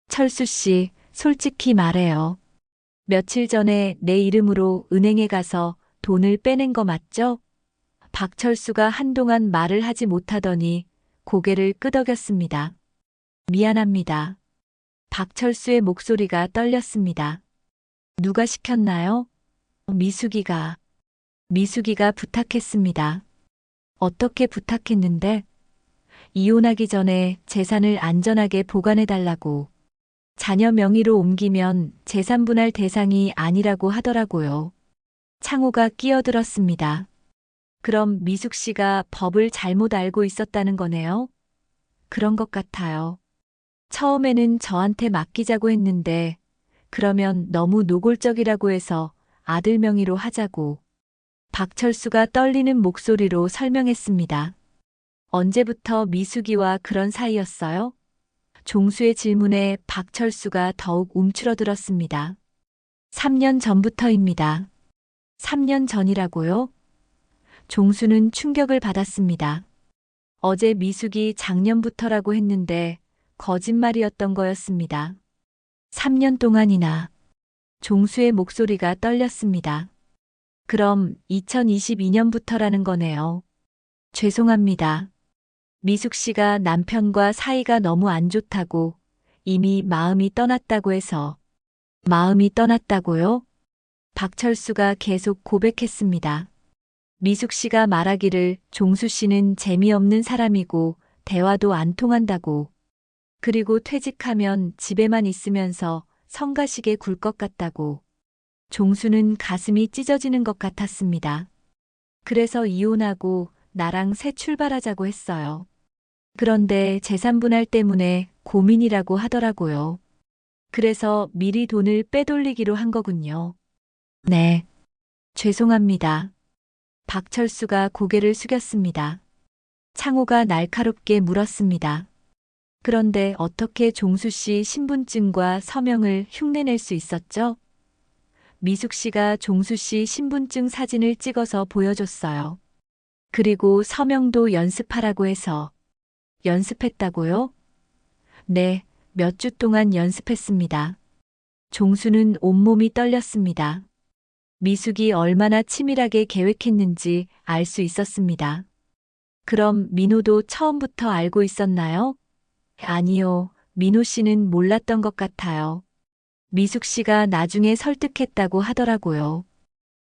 철수 씨, 솔직히 말해요. 며칠 전에 내 이름으로 은행에 가서 돈을 빼낸 거 맞죠? 박철수가 한동안 말을 하지 못하더니 고개를 끄덕였습니다. 미안합니다. 박철수의 목소리가 떨렸습니다. 누가 시켰나요? 미숙이가 부탁했습니다. 어떻게 부탁했는데? 이혼하기 전에 재산을 안전하게 보관해달라고. 자녀 명의로 옮기면 재산분할 대상이 아니라고 하더라고요. 창호가 끼어들었습니다. 그럼 미숙 씨가 법을 잘못 알고 있었다는 거네요? 그런 것 같아요. 처음에는 저한테 맡기자고 했는데 그러면 너무 노골적이라고 해서 아들 명의로 하자고. 박철수가 떨리는 목소리로 설명했습니다. 언제부터 미숙이와 그런 사이였어요? 종수의 질문에 박철수가 더욱 움츠러들었습니다. 3년 전부터입니다. 3년 전이라고요? 종수는 충격을 받았습니다. 어제 미숙이 작년부터라고 했는데 거짓말이었던 거였습니다. 3년 동안이나. 종수의 목소리가 떨렸습니다. 그럼 2022년부터라는 거네요. 죄송합니다. 미숙 씨가 남편과 사이가 너무 안 좋다고 이미 마음이 떠났다고 해서. 마음이 떠났다고요? 박철수가 계속 고백했습니다. 미숙 씨가 말하기를 종수 씨는 재미없는 사람이고 대화도 안 통한다고. 그리고 퇴직하면 집에만 있으면서 성가시게 굴 것 같다고. 종수는 가슴이 찢어지는 것 같았습니다. 그래서 이혼하고 나랑 새 출발하자고 했어요. 그런데 재산 분할 때문에 고민이라고 하더라고요. 그래서 미리 돈을 빼돌리기로 한 거군요. 네. 죄송합니다. 박철수가 고개를 숙였습니다. 창호가 날카롭게 물었습니다. 그런데 어떻게 종수 씨 신분증과 서명을 흉내낼 수 있었죠? 미숙 씨가 종수 씨 신분증 사진을 찍어서 보여줬어요. 그리고 서명도 연습하라고 해서. 연습했다고요? 네, 몇 주 동안 연습했습니다. 종수는 온몸이 떨렸습니다. 미숙이 얼마나 치밀하게 계획했는지 알 수 있었습니다. 그럼 민호도 처음부터 알고 있었나요? 아니요, 민호 씨는 몰랐던 것 같아요. 미숙 씨가 나중에 설득했다고 하더라고요.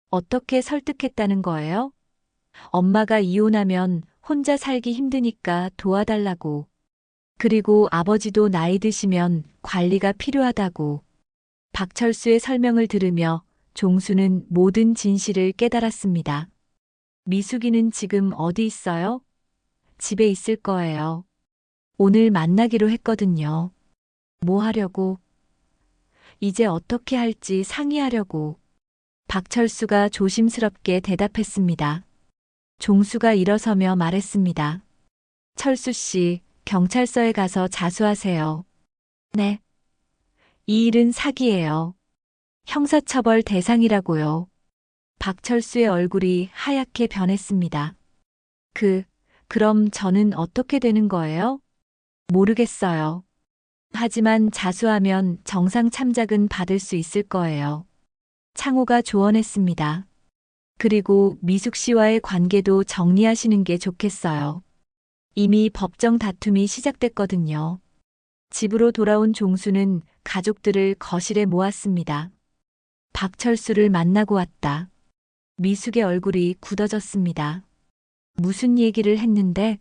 어떻게 설득했다는 거예요? 엄마가 이혼하면 혼자 살기 힘드니까 도와달라고. 그리고 아버지도 나이 드시면 관리가 필요하다고. 박철수의 설명을 들으며 종수는 모든 진실을 깨달았습니다. 미숙이는 지금 어디 있어요? 집에 있을 거예요. 오늘 만나기로 했거든요. 뭐 하려고? 이제 어떻게 할지 상의하려고. 박철수가 조심스럽게 대답했습니다. 종수가 일어서며 말했습니다. 철수 씨, 경찰서에 가서 자수하세요. 네. 이 일은 사기예요. 형사처벌 대상이라고요. 박철수의 얼굴이 하얗게 변했습니다. 그럼 저는 어떻게 되는 거예요? 모르겠어요. 하지만 자수하면 정상 참작은 받을 수 있을 거예요. 창호가 조언했습니다. 그리고 미숙 씨와의 관계도 정리하시는 게 좋겠어요. 이미 법정 다툼이 시작됐거든요. 집으로 돌아온 종수는 가족들을 거실에 모았습니다. 박철수를 만나고 왔다. 미숙의 얼굴이 굳어졌습니다. 무슨 얘기를 했는데?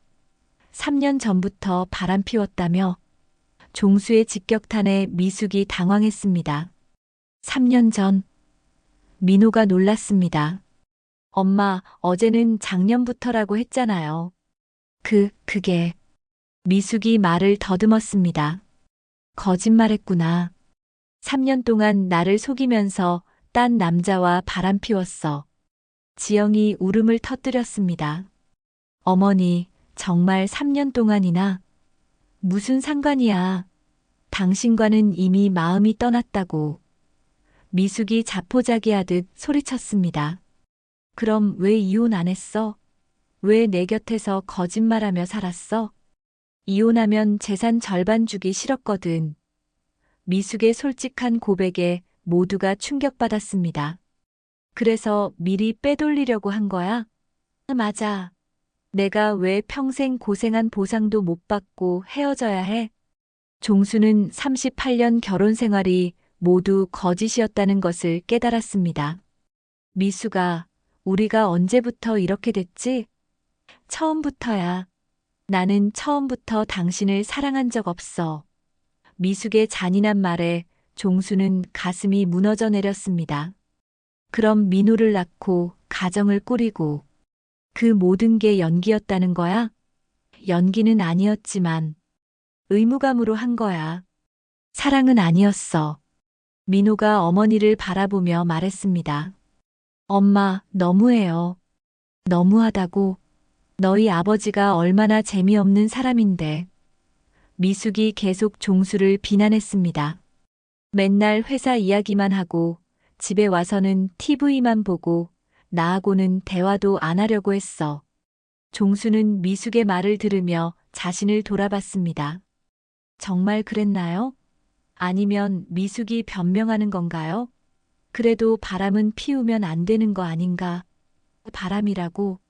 3년 전부터 바람 피웠다며? 종수의 직격탄에 미숙이 당황했습니다. 3년 전. 민호가 놀랐습니다. 엄마, 어제는 작년부터라고 했잖아요. 그게. 미숙이 말을 더듬었습니다. 거짓말했구나. 3년 동안 나를 속이면서 딴 남자와 바람 피웠어. 지영이 울음을 터뜨렸습니다. 어머니, 정말 3년 동안이나? 무슨 상관이야. 당신과는 이미 마음이 떠났다고. 미숙이 자포자기하듯 소리쳤습니다. 그럼 왜 이혼 안 했어? 왜 내 곁에서 거짓말하며 살았어? 이혼하면 재산 절반 주기 싫었거든. 미숙의 솔직한 고백에 모두가 충격받았습니다. 그래서 미리 빼돌리려고 한 거야? 맞아. 내가 왜 평생 고생한 보상도 못 받고 헤어져야 해? 종수는 38년 결혼 생활이 모두 거짓이었다는 것을 깨달았습니다. 미숙아, 우리가 언제부터 이렇게 됐지? 처음부터야. 나는 처음부터 당신을 사랑한 적 없어. 미숙의 잔인한 말에 종수는 가슴이 무너져 내렸습니다. 그럼 민호를 낳고 가정을 꾸리고 그 모든 게 연기였다는 거야? 연기는 아니었지만 의무감으로 한 거야. 사랑은 아니었어. 민호가 어머니를 바라보며 말했습니다. 엄마, 너무해요. 너무하다고. 너희 아버지가 얼마나 재미없는 사람인데. 미숙이 계속 종수를 비난했습니다. 맨날 회사 이야기만 하고 집에 와서는 TV만 보고 나하고는 대화도 안 하려고 했어. 종수는 미숙의 말을 들으며 자신을 돌아봤습니다. 정말 그랬나요? 아니면 미숙이 변명하는 건가요? 그래도 바람은 피우면 안 되는 거 아닌가? 바람이라고?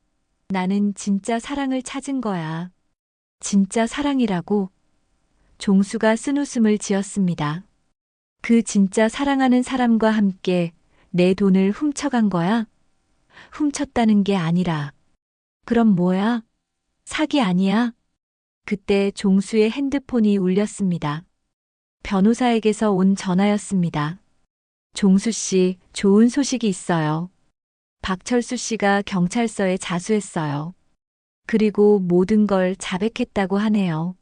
나는 진짜 사랑을 찾은 거야. 진짜 사랑이라고? 종수가 쓴웃음을 지었습니다. 그 진짜 사랑하는 사람과 함께 내 돈을 훔쳐간 거야? 훔쳤다는 게 아니라. 그럼 뭐야? 사기 아니야? 그때 종수의 핸드폰이 울렸습니다. 변호사에게서 온 전화였습니다. 종수 씨, 좋은 소식이 있어요. 박철수 씨가 경찰서에 자수했어요. 그리고 모든 걸 자백했다고 하네요.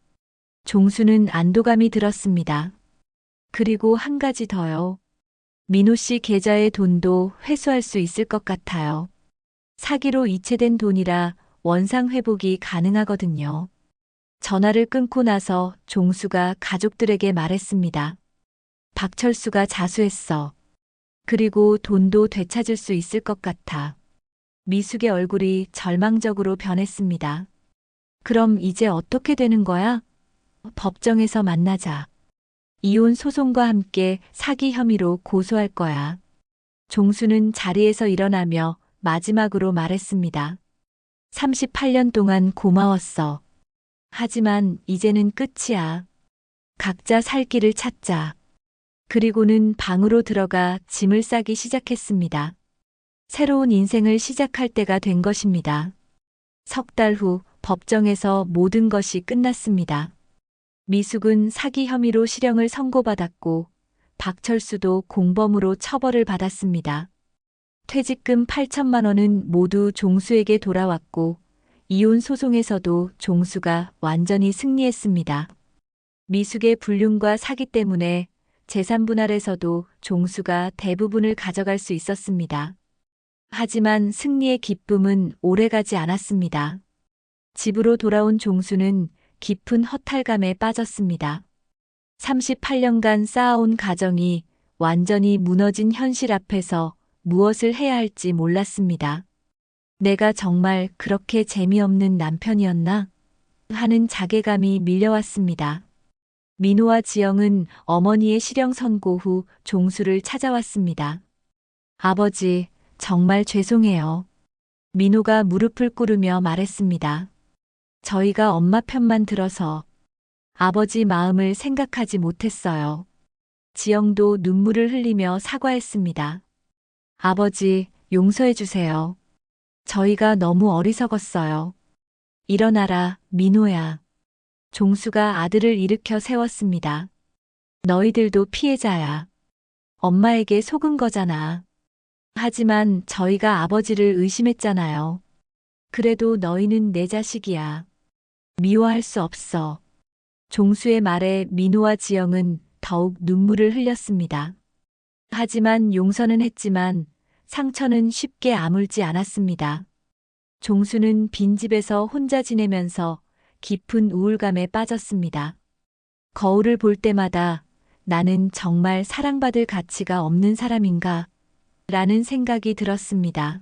종수는 안도감이 들었습니다. 그리고 한 가지 더요. 민호 씨 계좌의 돈도 회수할 수 있을 것 같아요. 사기로 이체된 돈이라 원상 회복이 가능하거든요. 전화를 끊고 나서 종수가 가족들에게 말했습니다. 박철수가 자수했어. 그리고 돈도 되찾을 수 있을 것 같아. 미숙의 얼굴이 절망적으로 변했습니다. 그럼 이제 어떻게 되는 거야? 법정에서 만나자. 이혼 소송과 함께 사기 혐의로 고소할 거야. 종수는 자리에서 일어나며 마지막으로 말했습니다. 38년 동안 고마웠어. 하지만 이제는 끝이야. 각자 살 길을 찾자. 그리고는 방으로 들어가 짐을 싸기 시작했습니다. 새로운 인생을 시작할 때가 된 것입니다. 석 달 후 법정에서 모든 것이 끝났습니다. 미숙은 사기 혐의로 실형을 선고받았고 박철수도 공범으로 처벌을 받았습니다. 퇴직금 8천만 원은 모두 종수에게 돌아왔고 이혼 소송에서도 종수가 완전히 승리했습니다. 미숙의 불륜과 사기 때문에 재산 분할에서도 종수가 대부분을 가져갈 수 있었습니다. 하지만 승리의 기쁨은 오래가지 않았습니다. 집으로 돌아온 종수는 깊은 허탈감에 빠졌습니다. 38년간 쌓아온 가정이 완전히 무너진 현실 앞에서 무엇을 해야 할지 몰랐습니다. 내가 정말 그렇게 재미없는 남편이었나? 하는 자괴감이 밀려왔습니다. 민호와 지영은 어머니의 실형 선고 후 종수를 찾아왔습니다. 아버지, 정말 죄송해요. 민호가 무릎을 꿇으며 말했습니다. 저희가 엄마 편만 들어서 아버지 마음을 생각하지 못했어요. 지영도 눈물을 흘리며 사과했습니다. 아버지, 용서해 주세요. 저희가 너무 어리석었어요. 일어나라, 민호야. 종수가 아들을 일으켜 세웠습니다. 너희들도 피해자야. 엄마에게 속은 거잖아. 하지만 저희가 아버지를 의심했잖아요. 그래도 너희는 내 자식이야. 미워할 수 없어. 종수의 말에 민호와 지영은 더욱 눈물을 흘렸습니다. 하지만 용서는 했지만 상처는 쉽게 아물지 않았습니다. 종수는 빈집에서 혼자 지내면서 깊은 우울감에 빠졌습니다. 거울을 볼 때마다 나는 정말 사랑받을 가치가 없는 사람인가? 라는 생각이 들었습니다.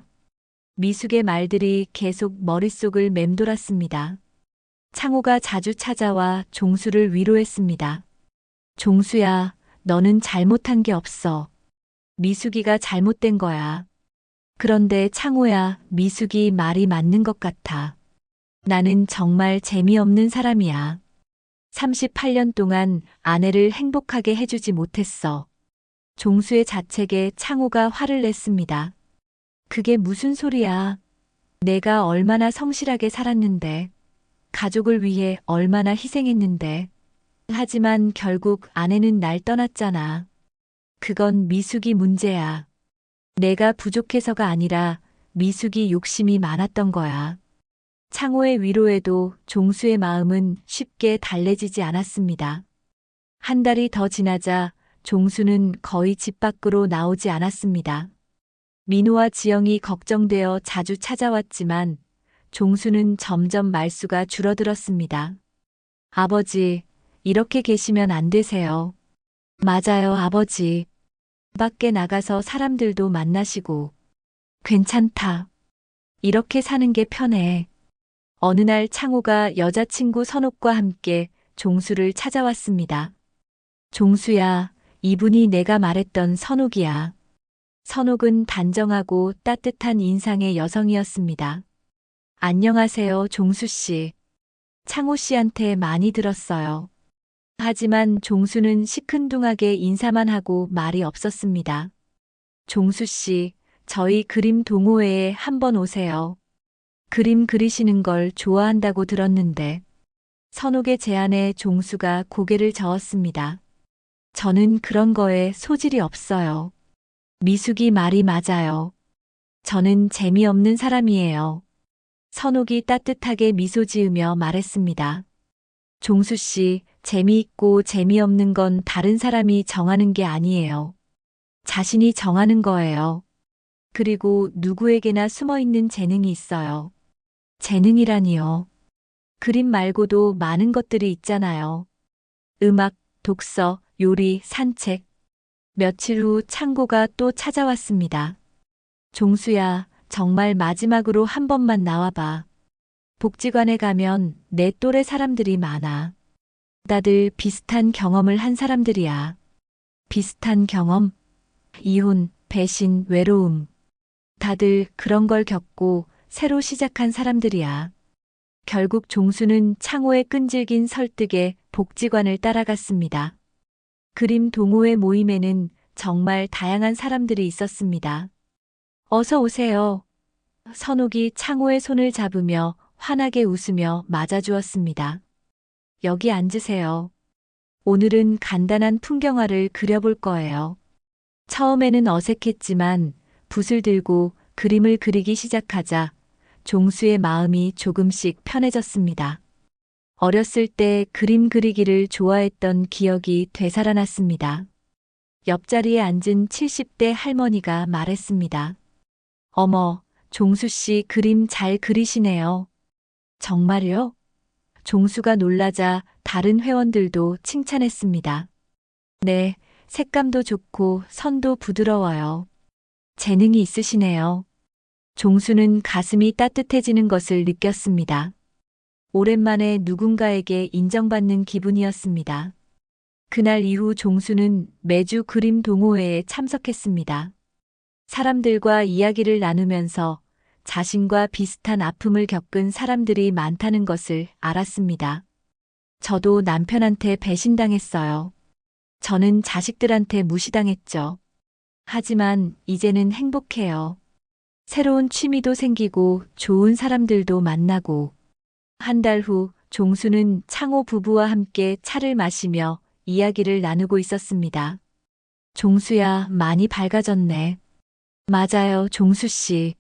미숙의 말들이 계속 머릿속을 맴돌았습니다. 창호가 자주 찾아와 종수를 위로했습니다. 종수야, 너는 잘못한 게 없어. 미숙이가 잘못된 거야. 그런데 창호야, 미숙이 말이 맞는 것 같아. 나는 정말 재미없는 사람이야. 38년 동안 아내를 행복하게 해주지 못했어. 종수의 자책에 창호가 화를 냈습니다. 그게 무슨 소리야. 내가 얼마나 성실하게 살았는데. 가족을 위해 얼마나 희생했는데. 하지만 결국 아내는 날 떠났잖아. 그건 미숙이 문제야. 내가 부족해서가 아니라 미숙이 욕심이 많았던 거야. 창호의 위로에도 종수의 마음은 쉽게 달래지지 않았습니다. 한 달이 더 지나자 종수는 거의 집 밖으로 나오지 않았습니다. 민호와 지영이 걱정되어 자주 찾아왔지만 종수는 점점 말수가 줄어들었습니다. 아버지, 이렇게 계시면 안 되세요. 맞아요, 아버지. 밖에 나가서 사람들도 만나시고. 괜찮다. 이렇게 사는 게 편해. 어느 날 창호가 여자친구 선옥과 함께 종수를 찾아왔습니다. 종수야, 이분이 내가 말했던 선옥이야. 선옥은 단정하고 따뜻한 인상의 여성이었습니다. 안녕하세요, 종수 씨. 창호 씨한테 많이 들었어요. 하지만 종수는 시큰둥하게 인사만 하고 말이 없었습니다. 종수 씨, 저희 그림 동호회에 한번 오세요. 그림 그리시는 걸 좋아한다고 들었는데. 선옥의 제안에 종수가 고개를 저었습니다. 저는 그런 거에 소질이 없어요. 미숙이 말이 맞아요. 저는 재미없는 사람이에요. 선옥이 따뜻하게 미소 지으며 말했습니다. 종수 씨, 재미있고 재미없는 건 다른 사람이 정하는 게 아니에요. 자신이 정하는 거예요. 그리고 누구에게나 숨어있는 재능이 있어요. 재능이라니요. 그림 말고도 많은 것들이 있잖아요. 음악, 독서, 요리, 산책. 며칠 후 창고가 또 찾아왔습니다. 종수야, 정말 마지막으로 한 번만 나와봐. 복지관에 가면 내 또래 사람들이 많아. 다들 비슷한 경험을 한 사람들이야. 비슷한 경험? 이혼, 배신, 외로움. 다들 그런 걸 겪고 새로 시작한 사람들이야. 결국 종수는 창호의 끈질긴 설득에 복지관을 따라갔습니다. 그림 동호회 모임에는 정말 다양한 사람들이 있었습니다. 어서 오세요. 선옥이 창호의 손을 잡으며 환하게 웃으며 맞아주었습니다. 여기 앉으세요. 오늘은 간단한 풍경화를 그려볼 거예요. 처음에는 어색했지만 붓을 들고 그림을 그리기 시작하자 종수의 마음이 조금씩 편해졌습니다. 어렸을 때 그림 그리기를 좋아했던 기억이 되살아났습니다. 옆자리에 앉은 70대 할머니가 말했습니다. 어머, 종수 씨 그림 잘 그리시네요. 정말요? 종수가 놀라자 다른 회원들도 칭찬했습니다. 네, 색감도 좋고 선도 부드러워요. 재능이 있으시네요. 종수는 가슴이 따뜻해지는 것을 느꼈습니다. 오랜만에 누군가에게 인정받는 기분이었습니다. 그날 이후 종수는 매주 그림 동호회에 참석했습니다. 사람들과 이야기를 나누면서 자신과 비슷한 아픔을 겪은 사람들이 많다는 것을 알았습니다. 저도 남편한테 배신당했어요. 저는 자식들한테 무시당했죠. 하지만 이제는 행복해요. 새로운 취미도 생기고 좋은 사람들도 만나고. 한 달 후 종수는 창호 부부와 함께 차를 마시며 이야기를 나누고 있었습니다. 종수야, 많이 밝아졌네. 맞아요, 종수 씨.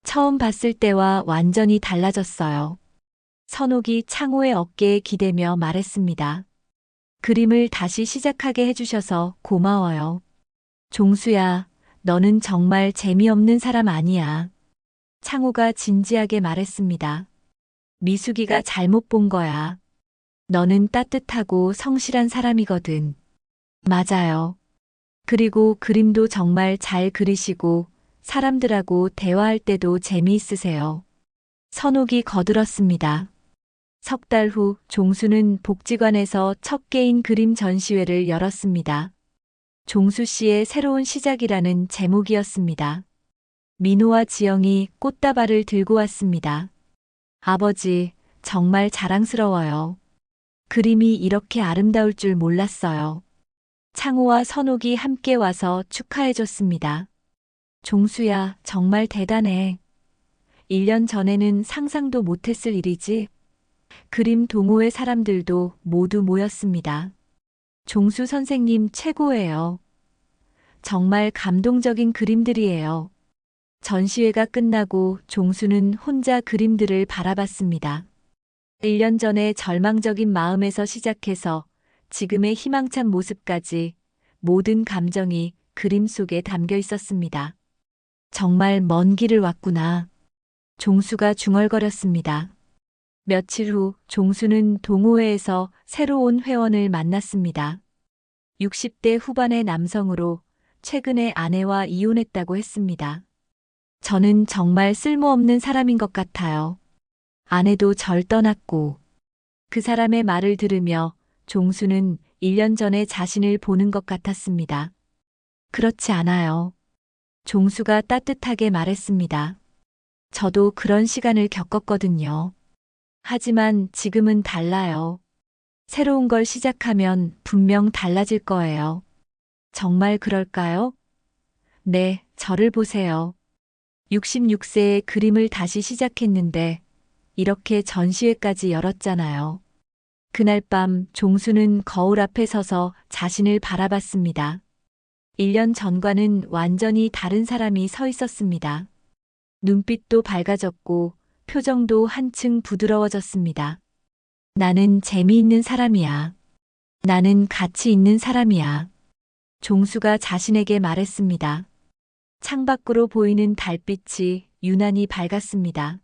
처음 봤을 때와 완전히 달라졌어요. 선옥이 창호의 어깨에 기대며 말했습니다. 그림을 다시 시작하게 해주셔서 고마워요. 종수야, 너는 정말 재미없는 사람 아니야. 창호가 진지하게 말했습니다. 미숙이가 잘못 본 거야. 너는 따뜻하고 성실한 사람이거든. 맞아요. 그리고 그림도 정말 잘 그리시고 사람들하고 대화할 때도 재미있으세요. 선옥이 거들었습니다. 석 달 후 종수는 복지관에서 첫 개인 그림 전시회를 열었습니다. 종수 씨의 새로운 시작이라는 제목이었습니다. 민호와 지영이 꽃다발을 들고 왔습니다. 아버지, 정말 자랑스러워요. 그림이 이렇게 아름다울 줄 몰랐어요. 창호와 선옥이 함께 와서 축하해줬습니다. 종수야, 정말 대단해. 1년 전에는 상상도 못했을 일이지. 그림 동호회 사람들도 모두 모였습니다. 종수 선생님 최고예요. 정말 감동적인 그림들이에요. 전시회가 끝나고 종수는 혼자 그림들을 바라봤습니다. 1년 전에 절망적인 마음에서 시작해서 지금의 희망찬 모습까지 모든 감정이 그림 속에 담겨 있었습니다. 정말 먼 길을 왔구나. 종수가 중얼거렸습니다. 며칠 후 종수는 동호회에서 새로운 회원을 만났습니다. 60대 후반의 남성으로 최근에 아내와 이혼했다고 했습니다. 저는 정말 쓸모없는 사람인 것 같아요. 아내도 절 떠났고. 그 사람의 말을 들으며 종수는 1년 전에 자신을 보는 것 같았습니다. 그렇지 않아요. 종수가 따뜻하게 말했습니다. 저도 그런 시간을 겪었거든요. 하지만 지금은 달라요. 새로운 걸 시작하면 분명 달라질 거예요. 정말 그럴까요? 네, 저를 보세요. 66세에 그림을 다시 시작했는데 이렇게 전시회까지 열었잖아요. 그날 밤 종수는 거울 앞에 서서 자신을 바라봤습니다. 1년 전과는 완전히 다른 사람이 서 있었습니다. 눈빛도 밝아졌고 표정도 한층 부드러워졌습니다. 나는 재미있는 사람이야. 나는 가치 있는 사람이야. 종수가 자신에게 말했습니다. 창밖으로 보이는 달빛이 유난히 밝았습니다.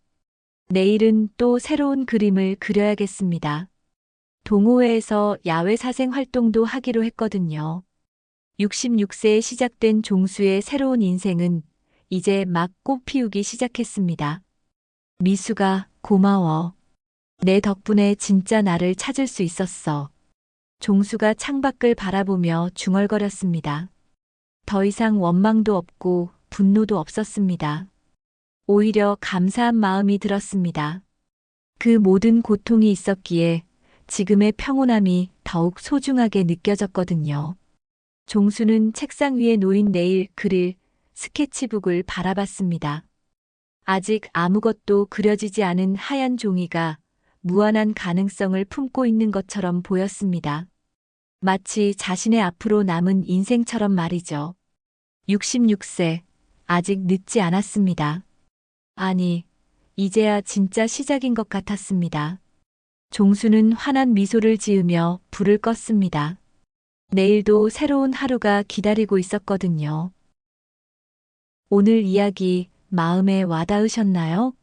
내일은 또 새로운 그림을 그려야겠습니다. 동호회에서 야외 사생 활동도 하기로 했거든요. 66세에 시작된 종수의 새로운 인생은 이제 막 꽃 피우기 시작했습니다. 미수가 고마워. 내 덕분에 진짜 나를 찾을 수 있었어. 종수가 창밖을 바라보며 중얼거렸습니다. 더 이상 원망도 없고 분노도 없었습니다. 오히려 감사한 마음이 들었습니다. 그 모든 고통이 있었기에 지금의 평온함이 더욱 소중하게 느껴졌거든요. 종수는 책상 위에 놓인 내일 그릴 스케치북을 바라봤습니다. 아직 아무것도 그려지지 않은 하얀 종이가 무한한 가능성을 품고 있는 것처럼 보였습니다. 마치 자신의 앞으로 남은 인생처럼 말이죠. 66세, 아직 늦지 않았습니다. 아니, 이제야 진짜 시작인 것 같았습니다. 종수는 환한 미소를 지으며 불을 껐습니다. 내일도 새로운 하루가 기다리고 있었거든요. 오늘 이야기 마음에 와닿으셨나요?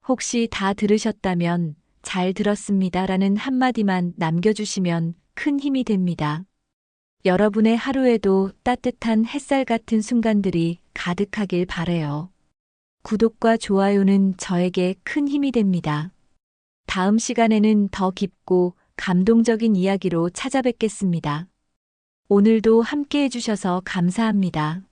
혹시 다 들으셨다면 잘 들었습니다라는 한마디만 남겨주시면 큰 힘이 됩니다. 여러분의 하루에도 따뜻한 햇살 같은 순간들이 가득하길 바래요. 구독과 좋아요는 저에게 큰 힘이 됩니다. 다음 시간에는 더 깊고 감동적인 이야기로 찾아뵙겠습니다. 오늘도 함께 해주셔서 감사합니다.